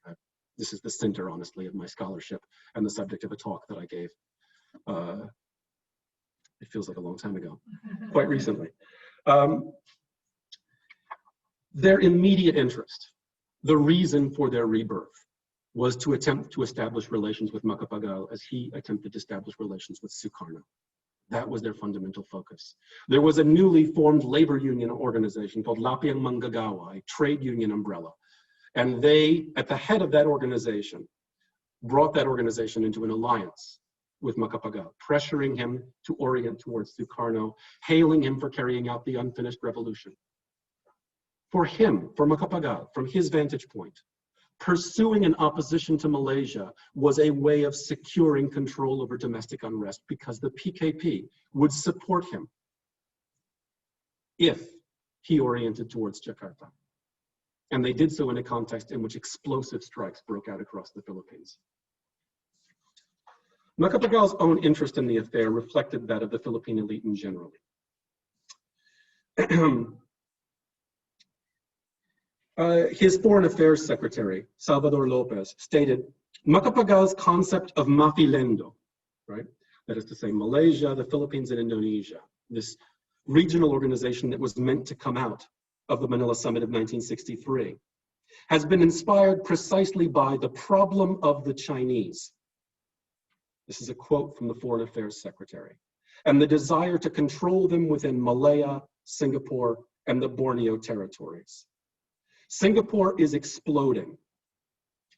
Speaker 1: This is the center, honestly, of my scholarship and the subject of a talk that I gave. It feels like a long time ago, quite recently. Their immediate interest, the reason for their rebirth, was to attempt to establish relations with Macapagal as he attempted to establish relations with Sukarno. That was their fundamental focus. There was a newly formed labor union organization called Lapiang Manggagawa, a trade union umbrella. And they, at the head of that organization, brought that organization into an alliance with Macapagal, pressuring him to orient towards Sukarno, hailing him for carrying out the unfinished revolution. For him, for Macapagal, from his vantage point, pursuing an opposition to Malaysia was a way of securing control over domestic unrest because the PKP would support him if he oriented towards Jakarta. And they did so in a context in which explosive strikes broke out across the Philippines. Macapagal's own interest in the affair reflected that of the Philippine elite in general. His Foreign Affairs Secretary, Salvador Lopez, stated, Macapagal's concept of mafilendo, right? That is to say, Malaysia, the Philippines, and Indonesia, this regional organization that was meant to come out of the Manila Summit of 1963, has been inspired precisely by the problem of the Chinese. This is a quote from the Foreign Affairs Secretary. And the desire to control them within Malaya, Singapore, and the Borneo territories. Singapore is exploding.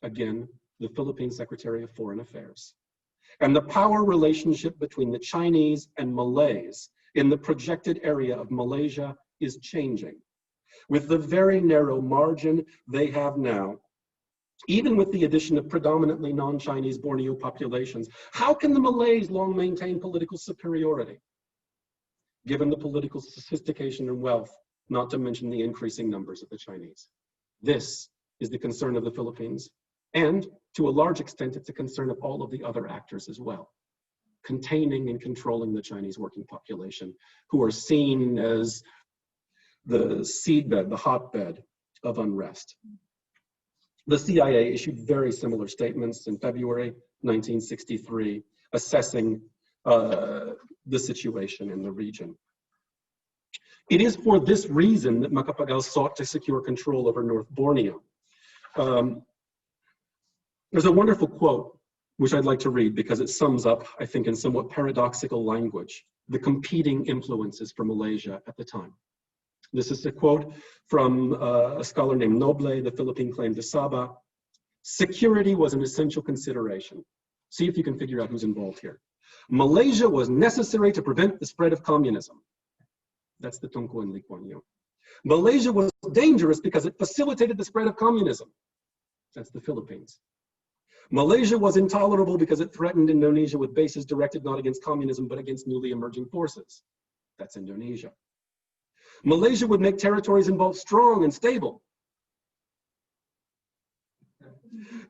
Speaker 1: Again, the Philippine Secretary of Foreign Affairs. And the power relationship between the Chinese and Malays in the projected area of Malaysia is changing. With the very narrow margin they have now, even with the addition of predominantly non-Chinese Borneo populations, how can the Malays long maintain political superiority, given the political sophistication and wealth, not to mention the increasing numbers of the Chinese? This is the concern of the Philippines, and to a large extent, it's a concern of all of the other actors as well, containing and controlling the Chinese working population, who are seen as the seedbed, the hotbed of unrest. The CIA issued very similar statements in February 1963, assessing the situation in the region. It is for this reason that Macapagal sought to secure control over North Borneo. There's a wonderful quote, which I'd like to read because it sums up, I think, in somewhat paradoxical language, the competing influences for Malaysia at the time. This is a quote from a scholar named Noble, the Philippine claim to Sabah. Security was an essential consideration. See if you can figure out who's involved here. Malaysia was necessary to prevent the spread of communism. That's the Tunku and Lee Kuan Yew. Malaysia was dangerous because it facilitated the spread of communism. That's the Philippines. Malaysia was intolerable because it threatened Indonesia with bases directed not against communism, but against newly emerging forces. That's Indonesia. Malaysia would make territories involved strong and stable.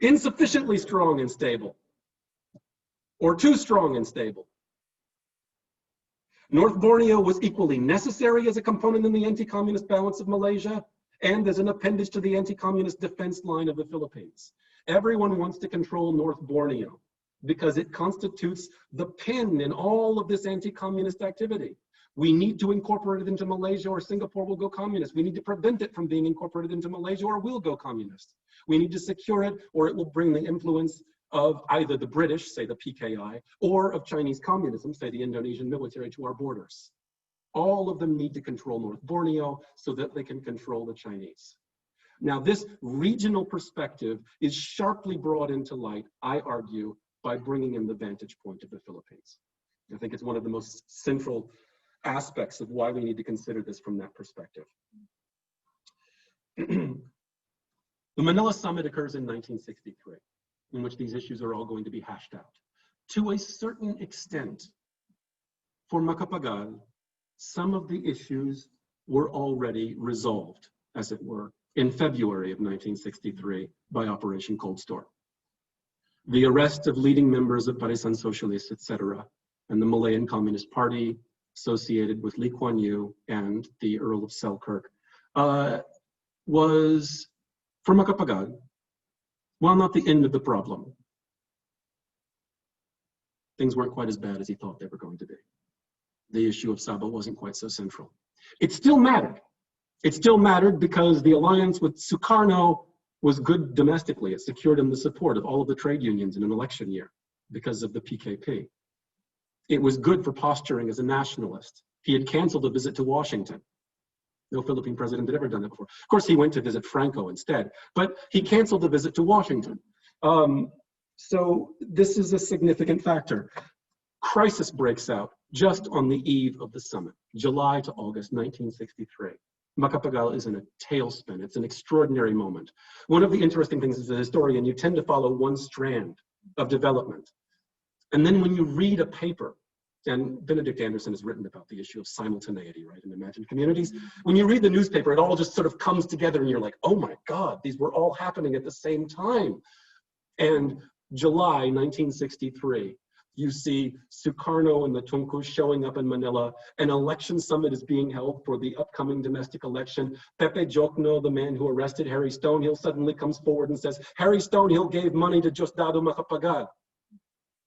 Speaker 1: Insufficiently strong and stable, or too strong and stable. North Borneo was equally necessary as a component in the anti-communist balance of Malaysia and as an appendage to the anti-communist defense line of the Philippines. Everyone wants to control North Borneo because it constitutes the pin in all of this anti-communist activity. We need to incorporate it into Malaysia or Singapore will go communist. We need to prevent it from being incorporated into Malaysia or will go communist. We need to secure it or it will bring the influence of either the British, say the PKI, or of Chinese communism, say the Indonesian military, to our borders. All of them need to control North Borneo so that they can control the Chinese. Now, this regional perspective is sharply brought into light, I argue, by bringing in the vantage point of the Philippines. I think it's one of the most central aspects of why we need to consider this from that perspective. The Manila Summit occurs in 1963, in which these issues are all going to be hashed out. To a certain extent, for Macapagal, some of the issues were already resolved, as it were, in February of 1963 by Operation Cold Storm. The arrest of leading members of Barisan Socialist, etc., and the Malayan Communist Party associated with Lee Kuan Yew and the Earl of Selkirk was, for Macapagal, while not the end of the problem, things weren't quite as bad as he thought they were going to be. The issue of Sabah wasn't quite so central. It still mattered. It still mattered because the alliance with Sukarno was good domestically. It secured him the support of all of the trade unions in an election year because of the PKP. It was good for posturing as a nationalist. He had canceled a visit to Washington. No Philippine president had ever done that before. Of course, he went to visit Franco instead, but he canceled the visit to Washington. So this is a significant factor. Crisis breaks out just on the eve of the summit, July to August 1963. Macapagal is in a tailspin. It's an extraordinary moment. One of the interesting things as a historian, you tend to follow one strand of development. And then when you read a paper, and Benedict Anderson has written about the issue of simultaneity, right, in imagined communities. When you read the newspaper, it all just sort of comes together and you're like, oh my God, these were all happening at the same time. And July 1963, you see Sukarno and the Tunku showing up in Manila. An election summit is being held for the upcoming domestic election. Pepe Jokno, the man who arrested Harry Stonehill, suddenly comes forward and says, Harry Stonehill gave money to Diosdado Macapagal.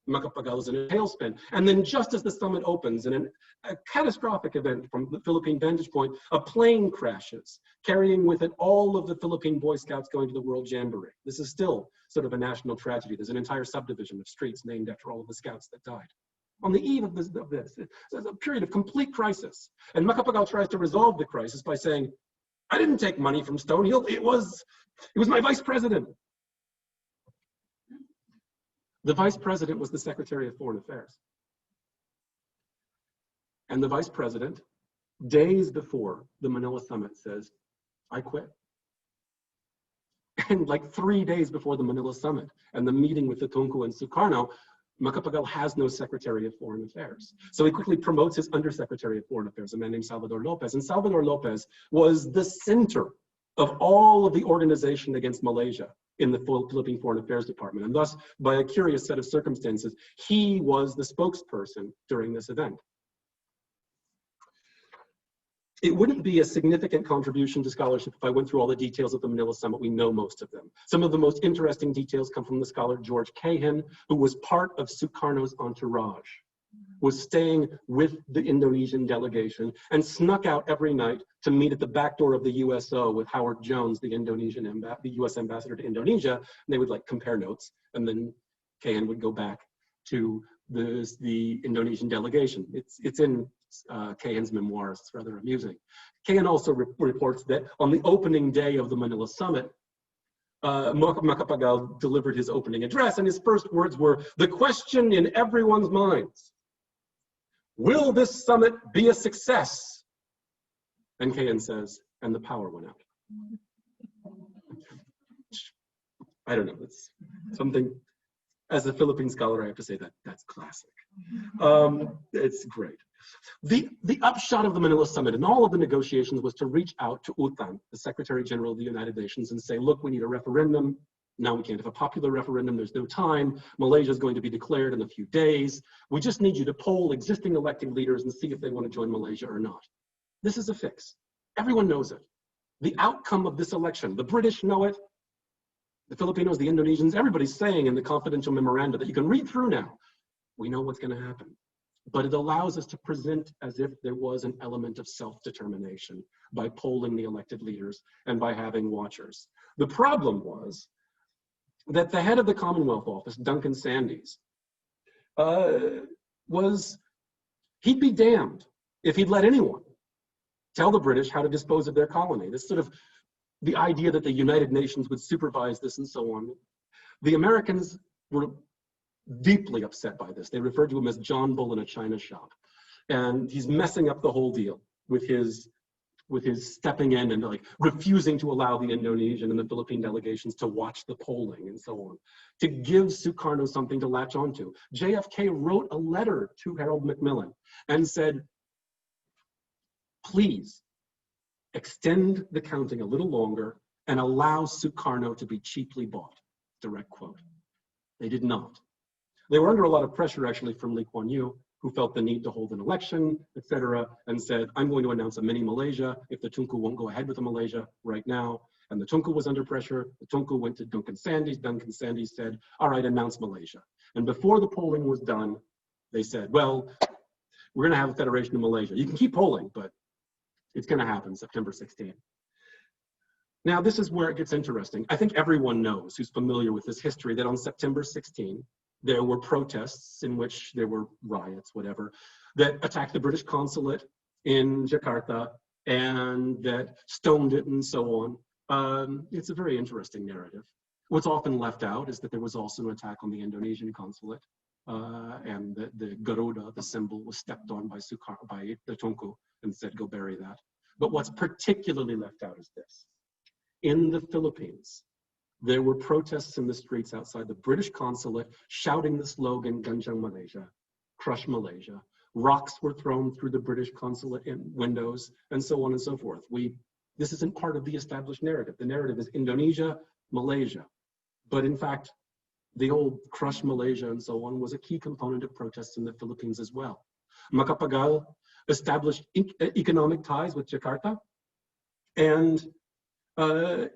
Speaker 1: Macapagal is in a tailspin. And then just as the summit opens, in a catastrophic event from the Philippine vantage point, a plane crashes, carrying with it all of the Philippine Boy Scouts going to the World Jamboree. This is still sort of a national tragedy. There's an entire subdivision of streets named after all of the scouts that died. On the eve of this, it's a period of complete crisis. And Macapagal tries to resolve the crisis by saying, I didn't take money from Stonehill, it was my vice president. The vice president was the Secretary of Foreign Affairs. And the vice president, days before the Manila summit, says, I quit. And like 3 days before the Manila summit and the meeting with the Tunku and Sukarno, Macapagal has no Secretary of Foreign Affairs. So he quickly promotes his Undersecretary of Foreign Affairs, a man named Salvador Lopez. And Salvador Lopez was the center of all of the organization against Malaysia in the Philippine Foreign Affairs Department. And thus, by a curious set of circumstances, he was the spokesperson during this event. It wouldn't be a significant contribution to scholarship if I went through all the details of the Manila Summit. We know most of them. Some of the most interesting details come from the scholar George Cahan, who was part of Sukarno's entourage, was staying with the Indonesian delegation and snuck out every night to meet at the back door of the USO with Howard Jones, the US ambassador to Indonesia. And they would like compare notes, and then Cahan would go back to the Indonesian delegation. It's in Kahan's memoirs. It's rather amusing. Kahan also reports that on the opening day of the Manila summit, Macapagal delivered his opening address, and his first words were, "The question in everyone's minds, will this summit be a success?" And Kahan says, "And the power went out." I don't know, it's something, as a Philippine scholar, I have to say that that's classic. It's great. The upshot of the Manila summit and all of the negotiations was to reach out to UTAN, the Secretary General of the United Nations, and say, look, we need a referendum. Now we can't have a popular referendum. There's no time. Malaysia is going to be declared in a few days. We just need you to poll existing elected leaders and see if they want to join Malaysia or not. This is a fix. Everyone knows it. The outcome of this election, the British know it, the Filipinos, the Indonesians, everybody's saying in the confidential memoranda that you can read through now, we know what's going to happen. But it allows us to present as if there was an element of self-determination by polling the elected leaders and by having watchers. The problem was that the head of the Commonwealth Office, Duncan Sandys, he'd be damned if he'd let anyone tell the British how to dispose of their colony. This sort of the idea that the United Nations would supervise this and so on. The Americans were deeply upset by this. They referred to him as John Bull in a china shop. And he's messing up the whole deal with his stepping in and like refusing to allow the Indonesian and the Philippine delegations to watch the polling and so on, to give Sukarno something to latch onto. JFK wrote a letter to Harold Macmillan and said, please extend the counting a little longer and allow Sukarno to be cheaply bought. Direct quote. They did not. They were under a lot of pressure actually from Lee Kuan Yew, who felt the need to hold an election, etc., and said, I'm going to announce a mini Malaysia if the Tunku won't go ahead with a Malaysia right now. And the Tunku was under pressure. The Tunku went to Duncan Sandys. Duncan Sandys said, all right, announce Malaysia. And before the polling was done, they said, well, we're going to have a Federation of Malaysia. You can keep polling, but it's going to happen September 16th. Now, this is where it gets interesting. I think everyone knows who's familiar with this history that on September 16, there were protests in which there were riots, whatever, that attacked the British consulate in Jakarta and that stoned it and so on. It's a very interesting narrative. What's often left out is that there was also an attack on the Indonesian consulate and the Garuda, the symbol, was stepped on by the Tunku and said, go bury that. But what's particularly left out is this. In the Philippines, there were protests in the streets outside the British consulate shouting the slogan, Ganjang Malaysia, crush Malaysia. Rocks were thrown through the British consulate windows and so on and so forth. This isn't part of the established narrative. The narrative is Indonesia, Malaysia. But in fact, the old crush Malaysia and so on was a key component of protests in the Philippines as well. Macapagal established economic ties with Jakarta, and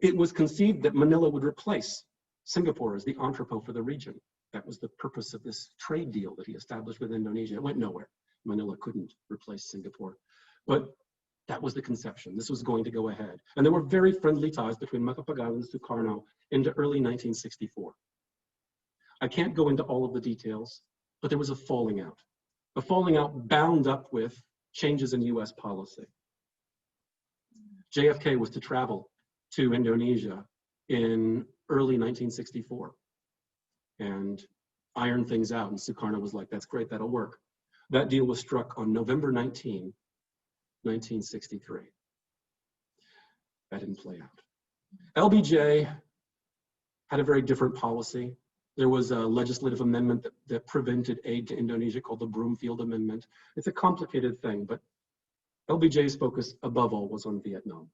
Speaker 1: it was conceived that Manila would replace Singapore as the entrepot for the region. That was the purpose of this trade deal that he established with Indonesia. It went nowhere. Manila couldn't replace Singapore. But that was the conception. This was going to go ahead. And there were very friendly ties between Macapagal and Sukarno into early 1964. I can't go into all of the details, but there was a falling out bound up with changes in US policy. JFK was to travel to Indonesia in early 1964 and iron things out. And Sukarno was like, that's great, that'll work. That deal was struck on November 19, 1963. That didn't play out. LBJ had a very different policy. There was a legislative amendment that prevented aid to Indonesia called the Broomfield Amendment. It's a complicated thing, but LBJ's focus above all was on Vietnam.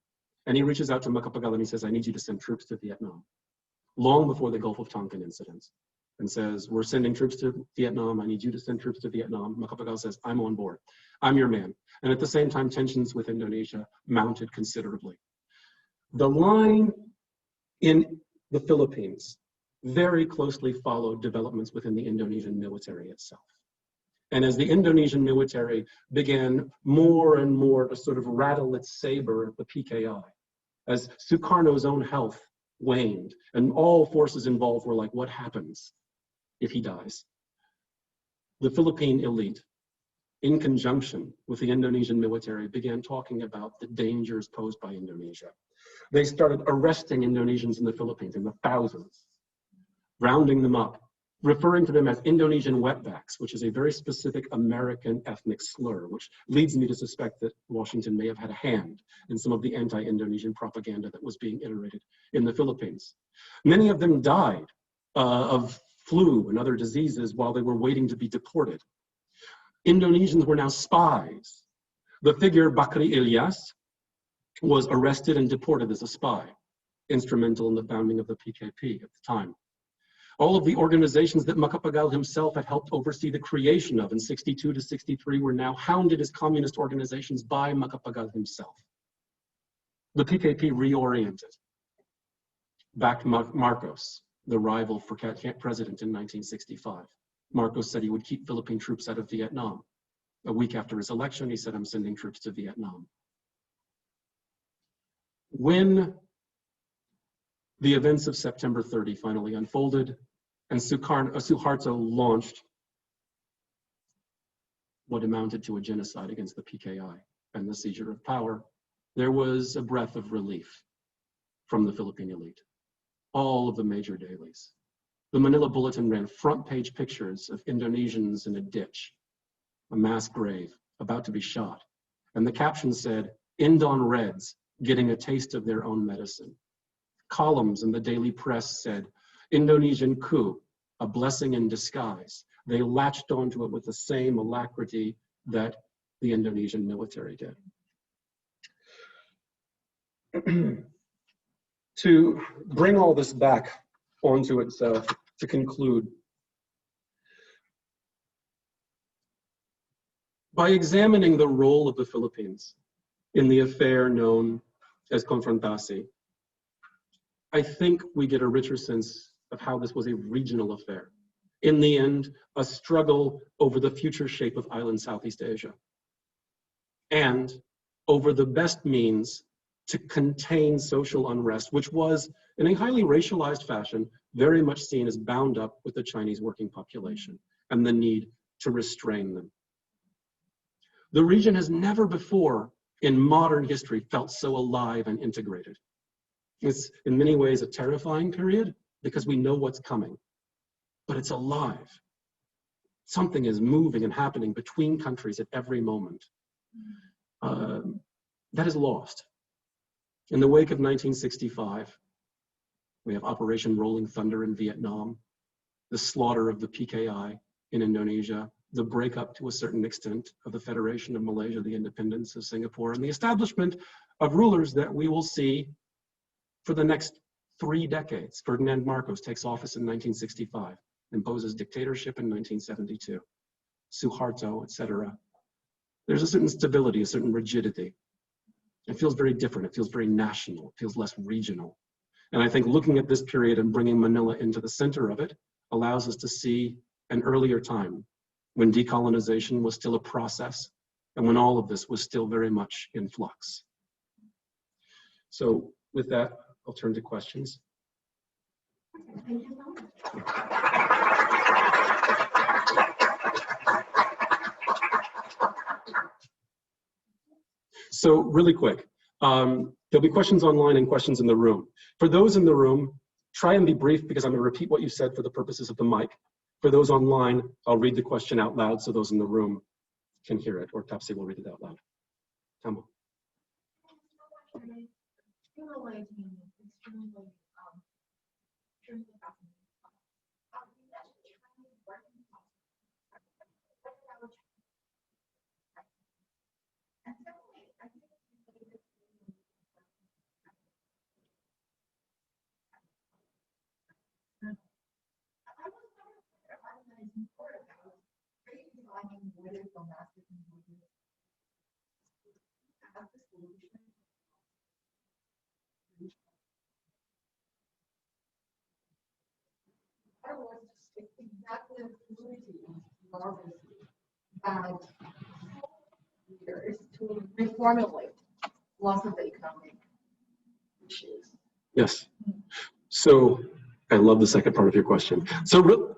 Speaker 1: And he reaches out to Macapagal and he says, I need you to send troops to Vietnam, long before the Gulf of Tonkin incidents, and says, we're sending troops to Vietnam. I need you to send troops to Vietnam. Macapagal says, I'm on board. I'm your man. And at the same time, tensions with Indonesia mounted considerably. The line in the Philippines very closely followed developments within the Indonesian military itself. And as the Indonesian military began more and more to sort of rattle its saber at the PKI, as Sukarno's own health waned, and all forces involved were like, what happens if he dies? the Philippine elite, in conjunction with the Indonesian military, began talking about the dangers posed by Indonesia. They started arresting Indonesians in the Philippines in the thousands, rounding them up, referring to them as Indonesian wetbacks, which is a very specific American ethnic slur, which leads me to suspect that Washington may have had a hand in some of the anti-Indonesian propaganda that was being iterated in the Philippines. Many of them died of flu and other diseases while they were waiting to be deported. Indonesians were now spies. The figure Bakri Ilyas was arrested and deported as a spy, instrumental in the founding of the PKP at the time. All of the organizations that Macapagal himself had helped oversee the creation of in 62 to 63 were now hounded as communist organizations by Macapagal himself. The PKP reoriented, backed Marcos, the rival for president in 1965. Marcos said he would keep Philippine troops out of Vietnam. A week after his election, he said, "I'm sending troops to Vietnam." When the events of September 30 finally unfolded, and Suharto launched what amounted to a genocide against the PKI and the seizure of power, there was a breath of relief from the Philippine elite. All of the major dailies. The Manila Bulletin ran front-page pictures of Indonesians in a ditch, a mass grave, about to be shot. And the caption said, "Indon Reds getting a taste of their own medicine." Columns in the daily press said, "Indonesian coup, a blessing in disguise." They latched onto it with the same alacrity that the Indonesian military did. To bring all this back onto itself, to conclude, by examining the role of the Philippines in the affair known as Konfrontasi, I think we get a richer sense of how this was a regional affair. In the end, a struggle over the future shape of island Southeast Asia, and over the best means to contain social unrest, which was, in a highly racialized fashion, very much seen as bound up with the Chinese working population and the need to restrain them. The region has never before in modern history felt so alive and integrated. It's in many ways a terrifying period because we know what's coming, but it's alive. Something is moving and happening between countries at every moment. That is lost. In the wake of 1965, we have Operation Rolling Thunder in Vietnam, the slaughter of the PKI in Indonesia, the breakup to a certain extent of the Federation of Malaysia, the independence of Singapore, and the establishment of rulers that we will see for the next 3 decades. Ferdinand Marcos takes office in 1965, imposes dictatorship in 1972, Suharto, etc. There's a certain stability, a certain rigidity. It feels very different. It feels very national. It feels less regional. And I think looking at this period and bringing Manila into the center of it allows us to see an earlier time when decolonization was still a process and when all of this was still very much in flux. So with that, I'll turn to questions.
Speaker 2: Thank you so much.
Speaker 1: So really quick, there'll be questions online and questions in the room. For those in the room, try and be brief because I'm going to repeat what you said for the purposes of the mic. For those online, I'll read the question out loud so those in the room can hear it, or Tapsi will read it out loud. Tambo.
Speaker 2: Exactly the community that leaders to reformulate lots of the economic issues.
Speaker 1: Yes. So I love the second part of your question. So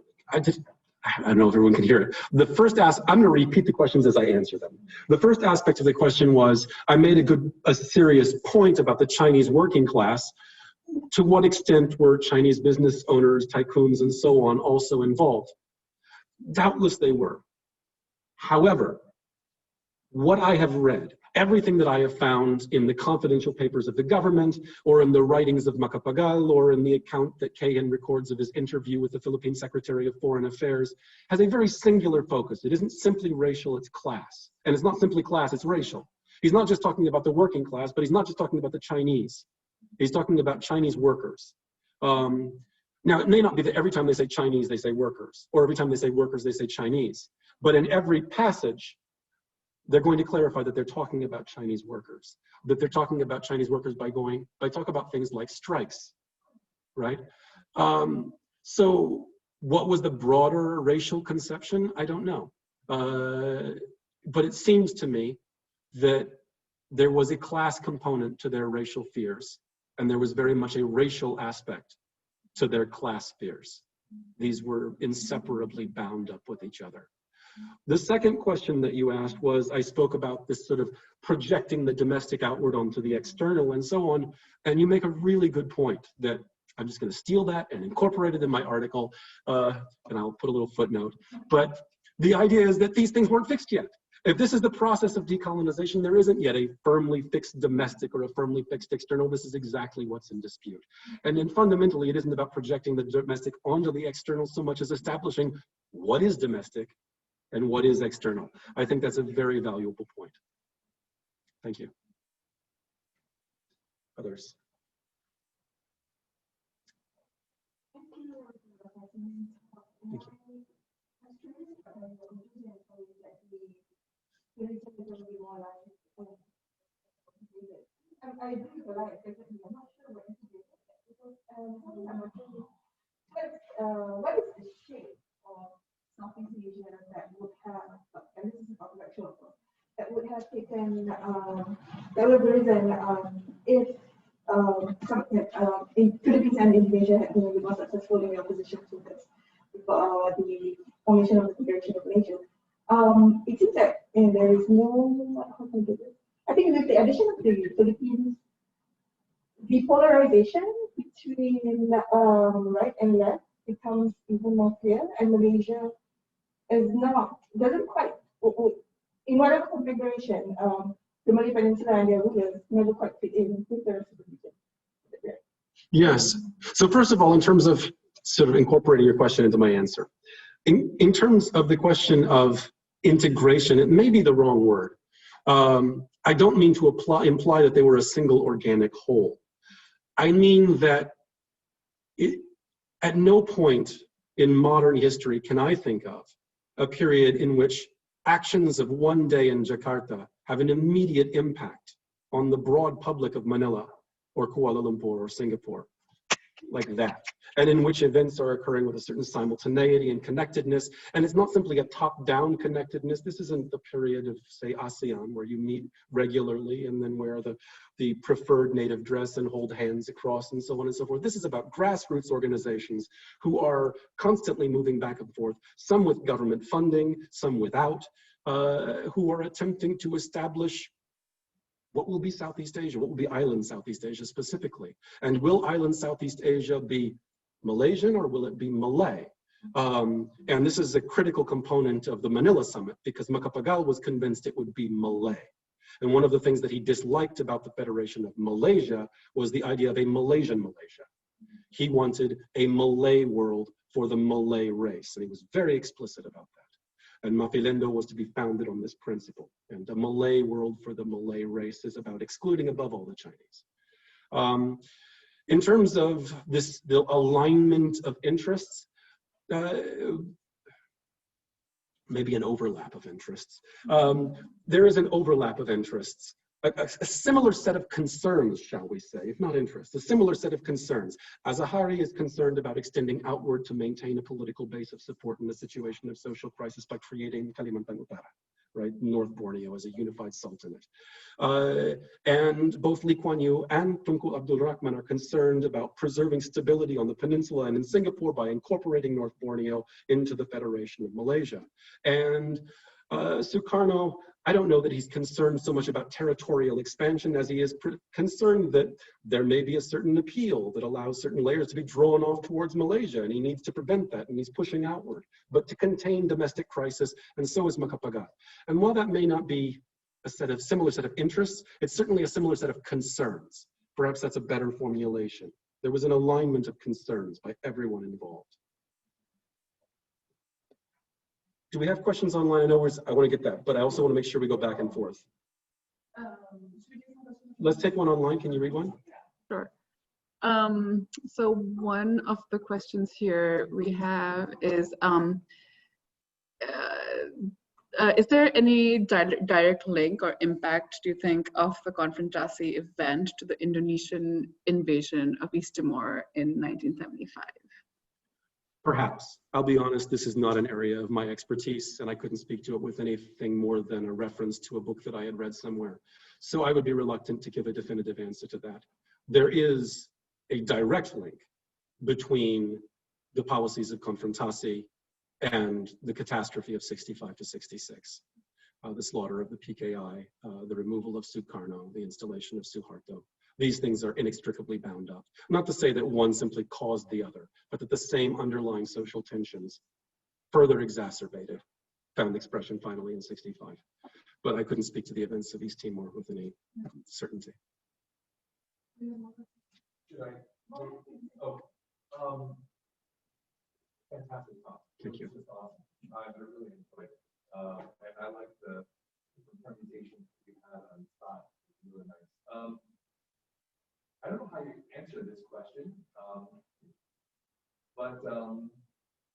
Speaker 1: I don't know if everyone can hear it. The first I'm going to repeat the questions as I answer them. The first aspect of the question was, I made a serious point about the Chinese working class. To what extent were Chinese business owners, tycoons, and so on also involved? Doubtless they were. However, what I have read, everything that I have found in the confidential papers of the government, or in the writings of Macapagal, or in the account that Kahan records of his interview with the Philippine Secretary of Foreign Affairs, has a very singular focus. It isn't simply racial, it's class. And it's not simply class, it's racial. He's not just talking about the working class, but he's not just talking about the Chinese. He's talking about Chinese workers. Now, it may not be that every time they say Chinese, they say workers, or every time they say workers, they say Chinese. But in every passage, they're going to clarify that they're talking about Chinese workers, that they're talking about Chinese workers by talk about things like strikes, right? So what was the broader racial conception? I don't know. But it seems to me that there was a class component to their racial fears, and there was very much a racial aspect to their class fears. These were inseparably bound up with each other. The second question that you asked was, I spoke about this sort of projecting the domestic outward onto the external and so on, and you make a really good point that I'm just going to steal that and incorporate it in my article, and I'll put a little footnote. But the idea is that these things weren't fixed yet. If this is the process of decolonization, there isn't yet a firmly fixed domestic or a firmly fixed external. This is exactly what's in dispute. And then fundamentally, it isn't about projecting the domestic onto the external so much as establishing what is domestic and what is external. I think that's a very valuable point. Thank you. Others? Thank you.
Speaker 2: I agree with that. I'm not sure what what is the shape of Southeast Asia that would have, and this is about direction, that would have taken, that would have arisen if in Philippines and Indonesia had been more successful in the opposition to this, the formation of the Federation of Malaysia. It seems that there is no, how can I do this? I think with the addition of the Philippines, the polarization between right and left becomes even more clear, and Malaysia doesn't quite, in whatever configuration, the Malay Peninsula and their rulers never quite fit in with the rest of the region.
Speaker 1: Yes. So first of all, in terms of sort of incorporating your question into my answer, in terms of the question of integration, it may be the wrong word. I don't mean to imply that they were a single organic whole. I mean that at no point in modern history can I think of a period in which actions of one day in Jakarta have an immediate impact on the broad public of Manila or Kuala Lumpur or Singapore, like that, and in which events are occurring with a certain simultaneity and connectedness. And it's not simply a top-down connectedness. This isn't the period of, say, ASEAN, where you meet regularly and then wear the preferred native dress and hold hands across and so on and so forth. This is about grassroots organizations who are constantly moving back and forth, some with government funding, some without, who are attempting to establish what will be Southeast Asia, what will be island Southeast Asia specifically. And will island Southeast Asia be Malaysian or will it be Malay? And this is a critical component of the Manila summit because Macapagal was convinced it would be Malay. And one of the things that he disliked about the Federation of Malaysia was the idea of a Malaysian Malaysia. He wanted a Malay world for the Malay race, and he was very explicit about that. And Mafilendo was to be founded on this principle. And a Malay world for the Malay race is about excluding above all the Chinese. In terms of the alignment of interests, maybe an overlap of interests. There is an overlap of interests, a similar set of concerns, shall we say, if not interests, a similar set of concerns. Azahari is concerned about extending outward to maintain a political base of support in a situation of social crisis by creating Kalimantan Utara, right? North Borneo as a unified sultanate. And both Lee Kuan Yew and Tunku Abdul Rahman are concerned about preserving stability on the peninsula and in Singapore by incorporating North Borneo into the Federation of Malaysia. And Sukarno, I don't know that he's concerned so much about territorial expansion as he is concerned that there may be a certain appeal that allows certain layers to be drawn off towards Malaysia, and he needs to prevent that, and he's pushing outward, but to contain domestic crisis, and so is Macapagal. And while that may not be a similar set of interests, it's certainly a similar set of concerns. Perhaps that's a better formulation. There was an alignment of concerns by everyone involved. Do we have questions online? I want to get that, but I also want to make sure we go back and forth. Let's take one online. Can you read one?
Speaker 3: Sure. So one of the questions here we have is there any direct link or impact, do you think, of the Konfrontasi event to the Indonesian invasion of East Timor in 1975?
Speaker 1: Perhaps. I'll be honest, this is not an area of my expertise, and I couldn't speak to it with anything more than a reference to a book that I had read somewhere. So I would be reluctant to give a definitive answer to that. There is a direct link between the policies of Konfrontasi and the catastrophe of 65 to 66. The slaughter of the PKI, the removal of Sukarno, the installation of Suharto. These things are inextricably bound up. Not to say that one simply caused the other, but that the same underlying social tensions, further exacerbated, found expression finally in 65. But I couldn't speak to the events of East Timor with any certainty.
Speaker 4: Should I? Fantastic talk.
Speaker 1: Thank you.
Speaker 4: This is awesome. I really enjoyed it. And I like the permutations you had on spot. It's really nice. I don't know how you answer this question, but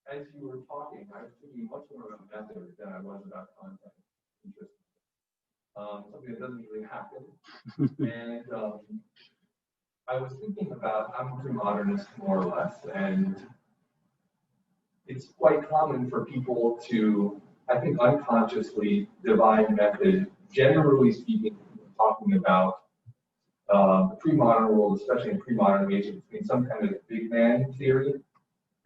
Speaker 4: as you were talking, I was thinking much more about method than I was about content. Interesting. Something that doesn't really happen. And I was thinking about, I'm a pre-modernist more or less, and it's quite common for people to, I think, unconsciously divide method, generally speaking, talking about the pre-modern world, especially in pre-modern age, between some kind of big man theory,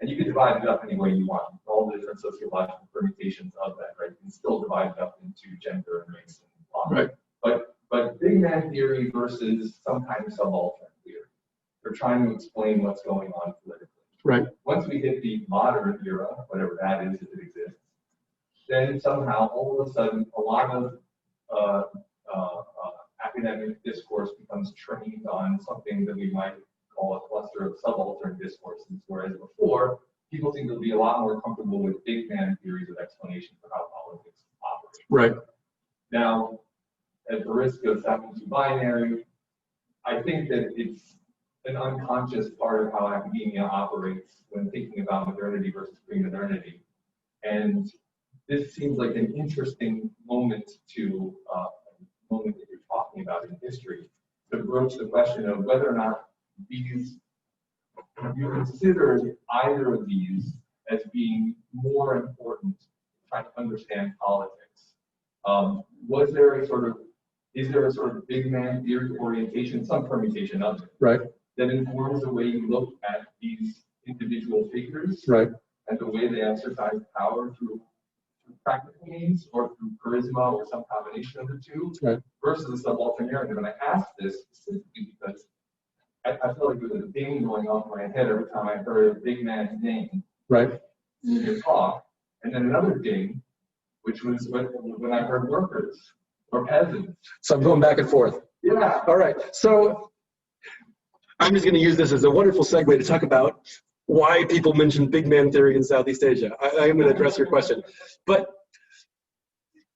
Speaker 4: and you can divide it up any way you want, all the different sociological permutations of that, right? You can still divide it up into gender and race and blah.
Speaker 1: Right.
Speaker 4: But big man theory versus some kind of subaltern theory. They're trying to explain what's going on politically.
Speaker 1: Right.
Speaker 4: Once we hit the modern era, whatever that is, if it exists, then somehow all of a sudden a lot of academic discourse becomes trained on something that we might call a cluster of subaltern discourses, whereas before, people seem to be a lot more comfortable with big man theories of explanation for how politics operate.
Speaker 1: Right.
Speaker 4: Now, at the risk of sounding too binary, I think that it's an unconscious part of how academia operates when thinking about modernity versus pre-modernity. And this seems like an interesting moment to moment that you're talking about in history to broach the question of whether or not these, you considered either of these as being more important to try to understand politics. Was there a sort of, is there a sort of big man theory orientation, some permutation of it,
Speaker 1: Right.
Speaker 4: that informs the way you look at these individual figures,
Speaker 1: Right.
Speaker 4: and the way they exercise power through practical means or through charisma or some combination of the two,
Speaker 1: Right.
Speaker 4: versus the subaltern narrative? And I asked this specifically because I felt like there was a ding going off in my head every time I heard a big man's name
Speaker 1: Right.
Speaker 4: in your talk, and then another ding, which was when I heard workers or peasants.
Speaker 1: So I'm going back and forth.
Speaker 4: Yeah.
Speaker 1: All right. So I'm just going to use this as a wonderful segue to talk about why people mention big man theory in Southeast Asia. I am going to address your question. But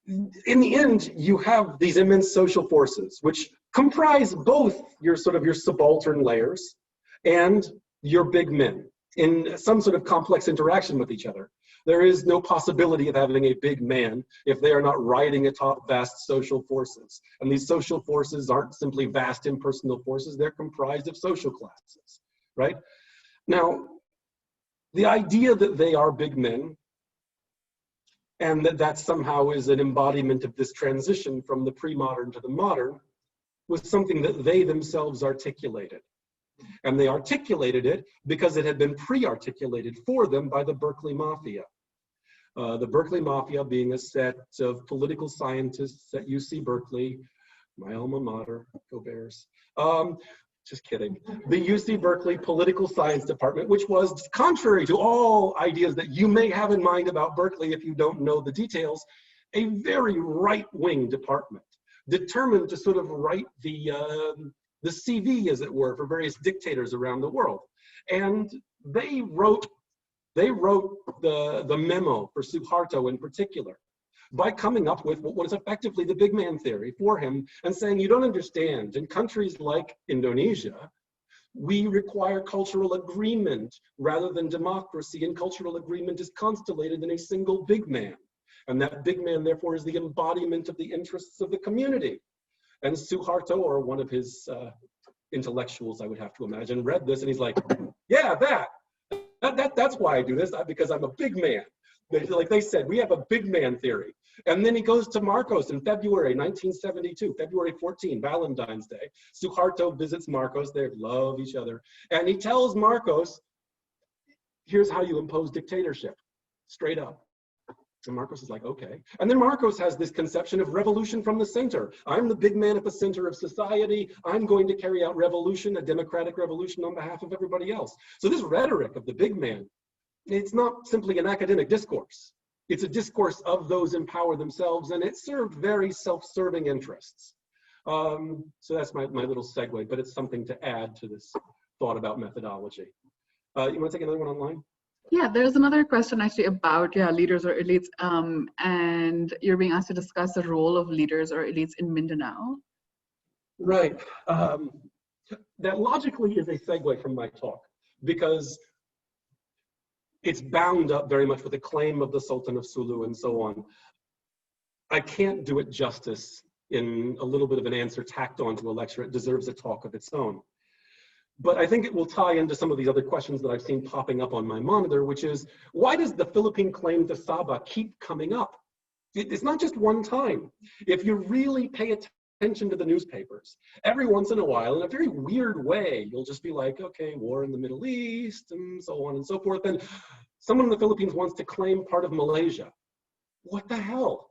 Speaker 1: in the end, you have these immense social forces, which comprise both your sort of your subaltern layers and your big men in some sort of complex interaction with each other. There is no possibility of having a big man if they are not riding atop vast social forces. And these social forces aren't simply vast impersonal forces, they're comprised of social classes, right? Now, the idea that they are big men and that somehow is an embodiment of this transition from the pre-modern to the modern, was something that they themselves articulated. And they articulated it because it had been pre-articulated for them by the Berkeley Mafia. The Berkeley Mafia being a set of political scientists at UC Berkeley, my alma mater, go Bears. Just kidding. The UC Berkeley Political Science Department, which was contrary to all ideas that you may have in mind about Berkeley if you don't know the details, a very right-wing department, determined to sort of write the CV, as it were, for various dictators around the world. And they wrote the memo for Suharto in particular by coming up with what was effectively the big man theory for him and saying, you don't understand, in countries like Indonesia, we require cultural agreement rather than democracy, and cultural agreement is constellated in a single big man. And that big man, therefore, is the embodiment of the interests of the community. And Suharto, or one of his intellectuals, I would have to imagine, read this and he's like, yeah, that's why I do this, because I'm a big man. Like they said, we have a big man theory. And then he goes to Marcos in February 1972, February 14, Valentine's Day. Suharto visits Marcos, they love each other. And he tells Marcos, here's how you impose dictatorship, straight up. And Marcos is like, okay. And then Marcos has this conception of revolution from the center. I'm the big man at the center of society. I'm going to carry out revolution, a democratic revolution on behalf of everybody else. So this rhetoric of the big man, it's not simply an academic discourse. It's a discourse of those empowered themselves, and it served very self-serving interests. So that's my little segue, but it's something to add to this thought about methodology. You want to take another one online?
Speaker 3: Yeah, there's another question actually about leaders or elites, and you're being asked to discuss the role of leaders or elites in Mindanao.
Speaker 1: Right. That logically is a segue from my talk, because it's bound up very much with the claim of the Sultan of Sulu and so on. I can't do it justice in a little bit of an answer tacked onto a lecture. It deserves a talk of its own. But I think it will tie into some of these other questions that I've seen popping up on my monitor, which is, why does the Philippine claim to Sabah keep coming up? It's not just one time. If you really pay attention to the newspapers, every once in a while, in a very weird way, you'll just be like, okay, war in the Middle East, and so on and so forth. And someone in the Philippines wants to claim part of Malaysia. What the hell?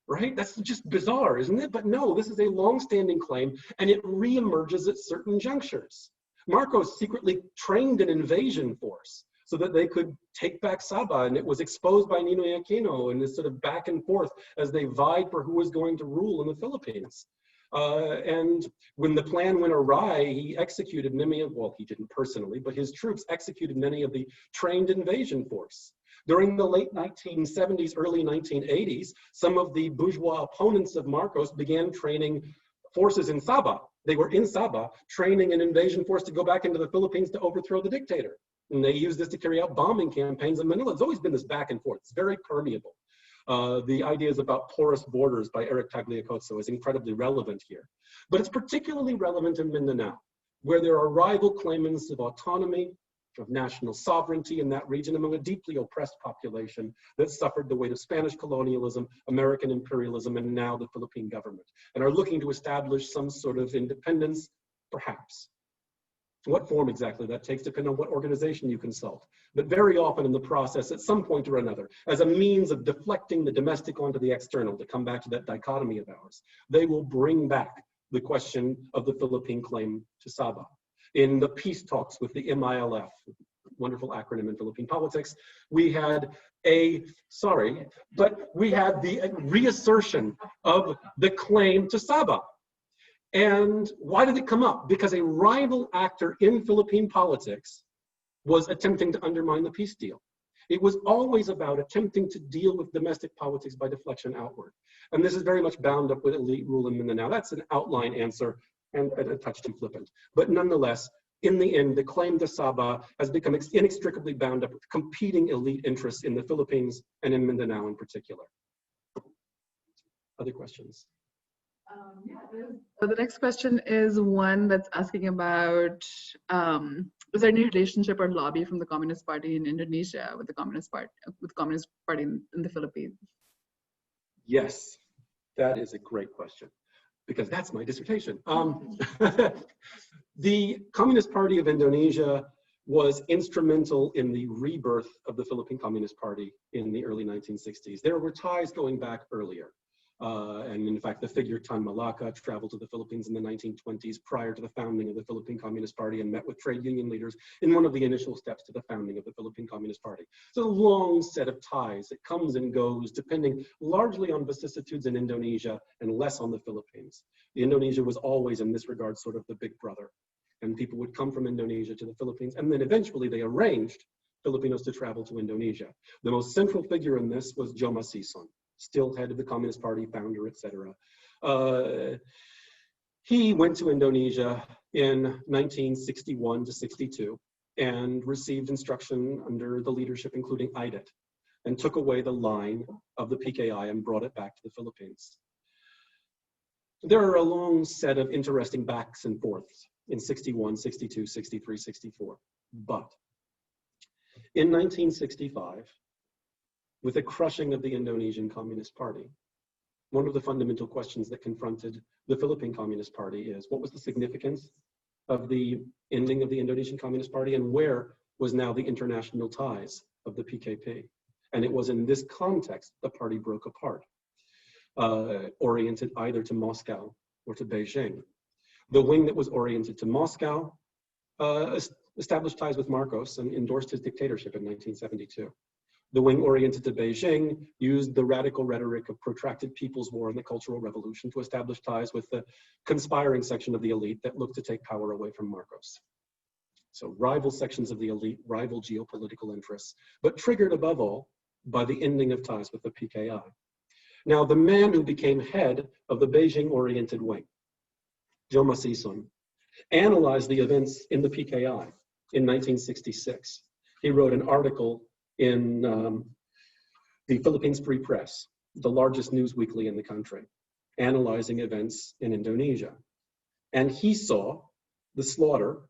Speaker 1: Right? That's just bizarre, isn't it? But no, this is a long-standing claim, and it reemerges at certain junctures. Marcos secretly trained an invasion force so that they could take back Sabah, and it was exposed by Ninoy Aquino in this sort of back and forth as they vied for who was going to rule in the Philippines. And when the plan went awry, he executed many of, well, he didn't personally, but his troops executed many of the trained invasion force. During the late 1970s, early 1980s, some of the bourgeois opponents of Marcos began training forces in Sabah. They were in Sabah training an invasion force to go back into the Philippines to overthrow the dictator. And they used this to carry out bombing campaigns in Manila. It's always been this back and forth. It's very permeable. The ideas about porous borders by Eric Tagliacozzo is incredibly relevant here. But it's particularly relevant in Mindanao, where there are rival claimants of autonomy, of national sovereignty in that region among a deeply oppressed population that suffered the weight of Spanish colonialism, American imperialism, and now the Philippine government, and are looking to establish some sort of independence, perhaps. What form exactly that takes depends on what organization you consult. But very often in the process, at some point or another, as a means of deflecting the domestic onto the external, to come back to that dichotomy of ours, they will bring back the question of the Philippine claim to Sabah. In the peace talks with the MILF, wonderful acronym in Philippine politics, we had the reassertion of the claim to Sabah. And why did it come up? Because a rival actor in Philippine politics was attempting to undermine the peace deal. It was always about attempting to deal with domestic politics by deflection outward. And this is very much bound up with elite rule in Mindanao. That's an outline answer and a touch too flippant. But nonetheless, in the end, the claim to Sabah has become inextricably bound up with competing elite interests in the Philippines and in Mindanao in particular. Other questions?
Speaker 3: So the next question is one that's asking about, is there any relationship or lobby from the Communist Party in Indonesia with the Communist Party in the Philippines?
Speaker 1: Yes, that is a great question, because that's my dissertation. The Communist Party of Indonesia was instrumental in the rebirth of the Philippine Communist Party in the early 1960s. There were ties going back earlier. And in fact, the figure Tan Malaka traveled to the Philippines in the 1920s prior to the founding of the Philippine Communist Party and met with trade union leaders in one of the initial steps to the founding of the Philippine Communist Party. So a long set of ties. It comes and goes depending largely on vicissitudes in Indonesia and less on the Philippines. Indonesia was always in this regard sort of the big brother. And people would come from Indonesia to the Philippines, and then eventually they arranged Filipinos to travel to Indonesia. The most central figure in this was Joma Sison, still head of the Communist Party, founder, etc. He went to Indonesia in 1961 to 62 and received instruction under the leadership, including IDIT, and took away the line of the PKI and brought it back to the Philippines. There are a long set of interesting backs and forths in 61, 62, 63, 64. But in 1965, with the crushing of the Indonesian Communist Party, one of the fundamental questions that confronted the Philippine Communist Party is, what was the significance of the ending of the Indonesian Communist Party, and where was now the international ties of the PKP? And it was in this context the party broke apart, oriented either to Moscow or to Beijing. The wing that was oriented to Moscow established ties with Marcos and endorsed his dictatorship in 1972. The wing oriented to Beijing used the radical rhetoric of protracted people's war and the Cultural Revolution to establish ties with the conspiring section of the elite that looked to take power away from Marcos. So rival sections of the elite, rival geopolitical interests, but triggered above all by the ending of ties with the PKI. Now, the man who became head of the Beijing-oriented wing, Joma Sison, analyzed the events in the PKI in 1966. He wrote an article in the Philippines Free Press, the largest news weekly in the country, analyzing events in Indonesia. And he saw the slaughter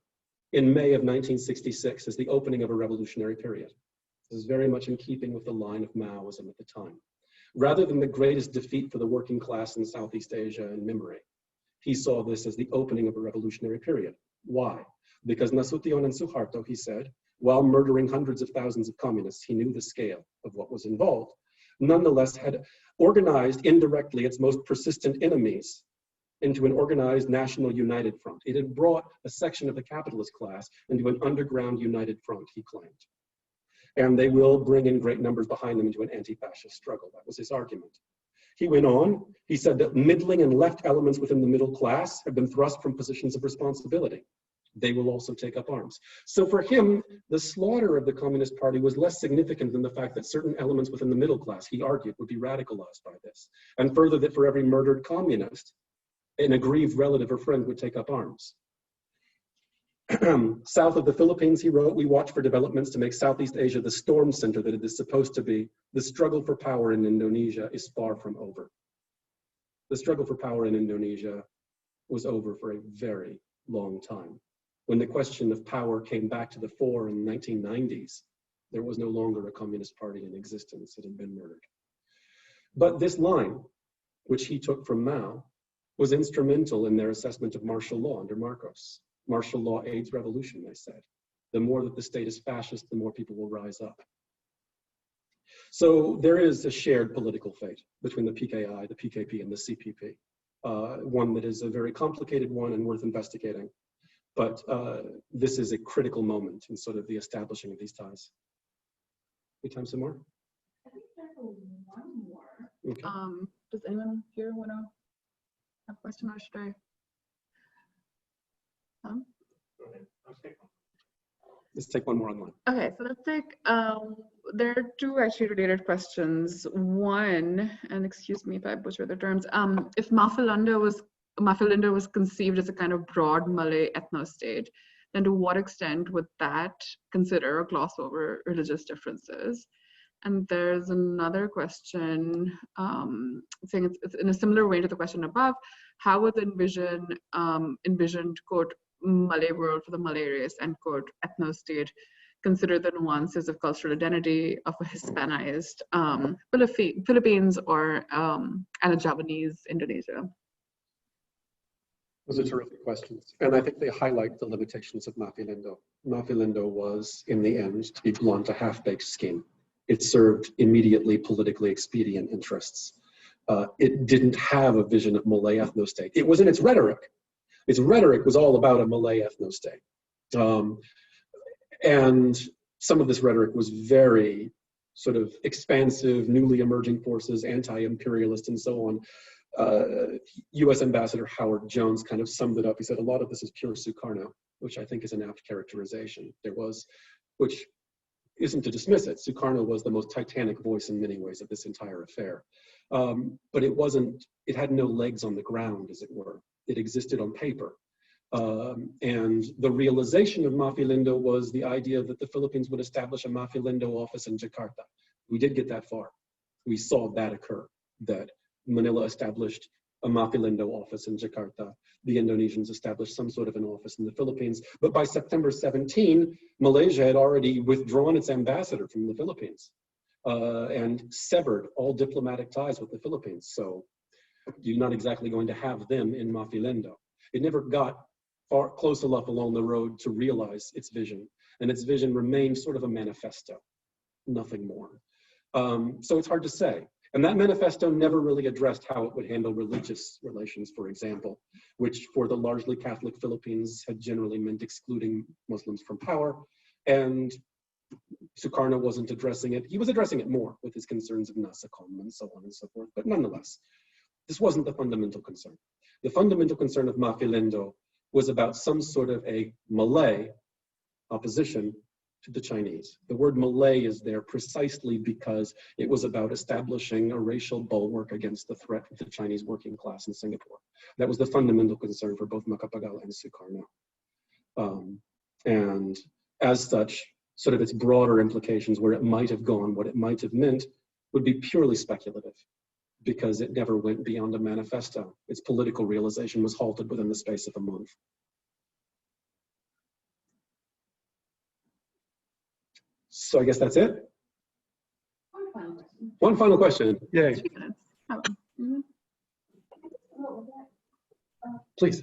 Speaker 1: in May of 1966 as the opening of a revolutionary period. This is very much in keeping with the line of Maoism at the time. Rather than the greatest defeat for the working class in Southeast Asia in memory, he saw this as the opening of a revolutionary period. Why? Because Nasution and Suharto, he said, while murdering hundreds of thousands of communists, he knew the scale of what was involved, nonetheless had organized indirectly its most persistent enemies into an organized national united front. It had brought a section of the capitalist class into an underground united front, he claimed. And they will bring in great numbers behind them into an anti-fascist struggle. That was his argument. He went on, he said that middling and left elements within the middle class have been thrust from positions of responsibility. They will also take up arms. So for him, the slaughter of the Communist Party was less significant than the fact that certain elements within the middle class, he argued, would be radicalized by this. And further, that for every murdered communist, an aggrieved relative or friend would take up arms. South of the Philippines, he wrote, we watch for developments to make Southeast Asia the storm center that it is supposed to be. The struggle for power in Indonesia is far from over. The struggle for power in Indonesia was over for a very long time. When the question of power came back to the fore in the 1990s, there was no longer a communist party in existence. It had been murdered. But this line, which he took from Mao, was instrumental in their assessment of martial law under Marcos. Martial law aids revolution, they said. The more that the state is fascist, the more people will rise up. So there is a shared political fate between the PKI, the PKP, and the CPP. One that is a very complicated one and worth investigating. But this is a critical moment in sort of the establishing of these ties. We time some more?
Speaker 3: I think there's one more.
Speaker 1: Okay.
Speaker 3: Does anyone here want to have a question, or should I?
Speaker 1: Let's take one more online.
Speaker 3: Okay, so let's take, there are two actually related questions. One, and excuse me if I butcher the terms, if Mafilinda was conceived as a kind of broad Malay ethno-state, then to what extent would that consider or gloss over religious differences? And there's another question saying it's in a similar way to the question above, how would the envisioned, quote, Malay world for the Malay race, end quote, ethno-state consider the nuances of cultural identity of a Hispanized Philippines or and a Javanese Indonesia?
Speaker 1: Those are terrific questions. And I think they highlight the limitations of Mafilondo. Mafilondo was, in the end, to be blunt, a half-baked scheme. It served immediately politically expedient interests. It didn't have a vision of Malay ethno-state. It was in its rhetoric. Its rhetoric was all about a Malay ethno-state. And some of this rhetoric was very sort of expansive, newly emerging forces, anti-imperialist, and so on. U.S. Ambassador Howard Jones kind of summed it up. He said, a lot of this is pure Sukarno, which I think is an apt characterization. Which isn't to dismiss it. Sukarno was the most titanic voice in many ways of this entire affair. But it had no legs on the ground, as it were. It existed on paper. And the realization of Mafilondo was the idea that the Philippines would establish a Mafilondo office in Jakarta. We did get that far. We saw that occur, that Manila established a Mafilondo office in Jakarta. The Indonesians established some sort of an office in the Philippines. But by September 17, Malaysia had already withdrawn its ambassador from the Philippines and severed all diplomatic ties with the Philippines. So you're not exactly going to have them in Mafilondo. It never got far close enough along the road to realize its vision. And its vision remained sort of a manifesto, nothing more. So it's hard to say. And that manifesto never really addressed how it would handle religious relations, for example, which for the largely Catholic Philippines had generally meant excluding Muslims from power. And Sukarno wasn't addressing it. He was addressing it more with his concerns of Nasacom and so on and so forth. But nonetheless, this wasn't the fundamental concern. The fundamental concern of Mafilondo was about some sort of a Malay opposition to the Chinese. The word Malay is there precisely because it was about establishing a racial bulwark against the threat of the Chinese working class in Singapore. That was the fundamental concern for both Macapagal and Sukarno. And as such, sort of its broader implications, where it might have gone, what it might have meant, would be purely speculative because it never went beyond a manifesto. Its political realization was halted within the space of a month. So I guess that's it.
Speaker 2: One final question.
Speaker 1: One final question. Yay.
Speaker 3: 2 minutes. Oh. Mhm.
Speaker 1: Please.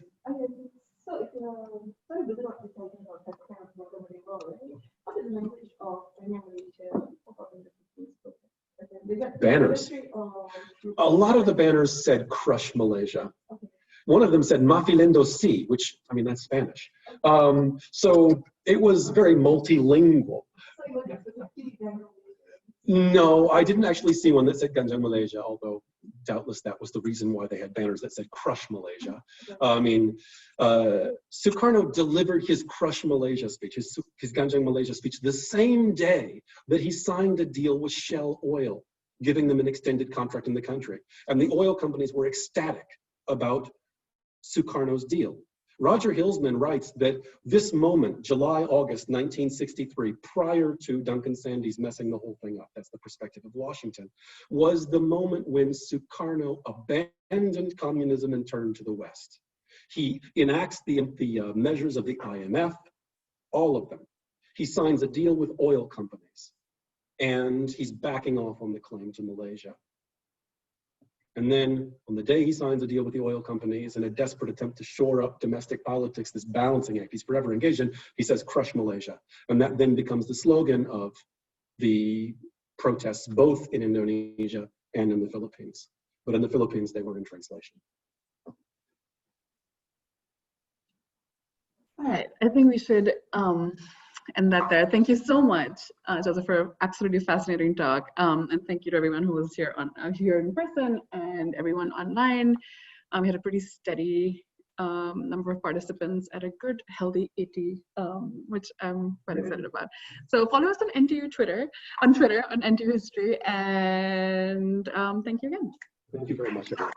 Speaker 2: So if you're very good at talking about that kind of mobility role, what is the language of Nanyang, Malaysia?
Speaker 1: Banners. A lot of the banners said "Crush Malaysia."
Speaker 2: Okay.
Speaker 1: One of them said "Mafilondo Si," which, I mean, that's Spanish. So it was very multilingual. No, I didn't actually see one that said Ganjang Malaysia, although doubtless that was the reason why they had banners that said Crush Malaysia. I mean, Sukarno delivered his Crush Malaysia speech, his Ganjang Malaysia speech, the same day that he signed a deal with Shell Oil, giving them an extended contract in the country. And the oil companies were ecstatic about Sukarno's deal. Roger Hillsman writes that this moment, July, August 1963, prior to Duncan Sandys messing the whole thing up, that's the perspective of Washington, was the moment when Sukarno abandoned communism and turned to the West. He enacts the measures of the IMF, all of them. He signs a deal with oil companies, and he's backing off on the claim to Malaysia. And then on the day he signs a deal with the oil companies in a desperate attempt to shore up domestic politics, this balancing act he's forever engaged in, he says, "Crush Malaysia." And that then becomes the slogan of the protests, both in Indonesia and in the Philippines. But in the Philippines, they were in translation.
Speaker 3: All right, I think we should end that there. Thank you so much, Joseph, for an absolutely fascinating talk. And thank you to everyone who was here here in person and everyone online. We had a pretty steady number of participants at a good, healthy 80, which I'm quite excited about. So follow us on NTU on NTU History, and thank you again.
Speaker 1: Thank you very much, everyone.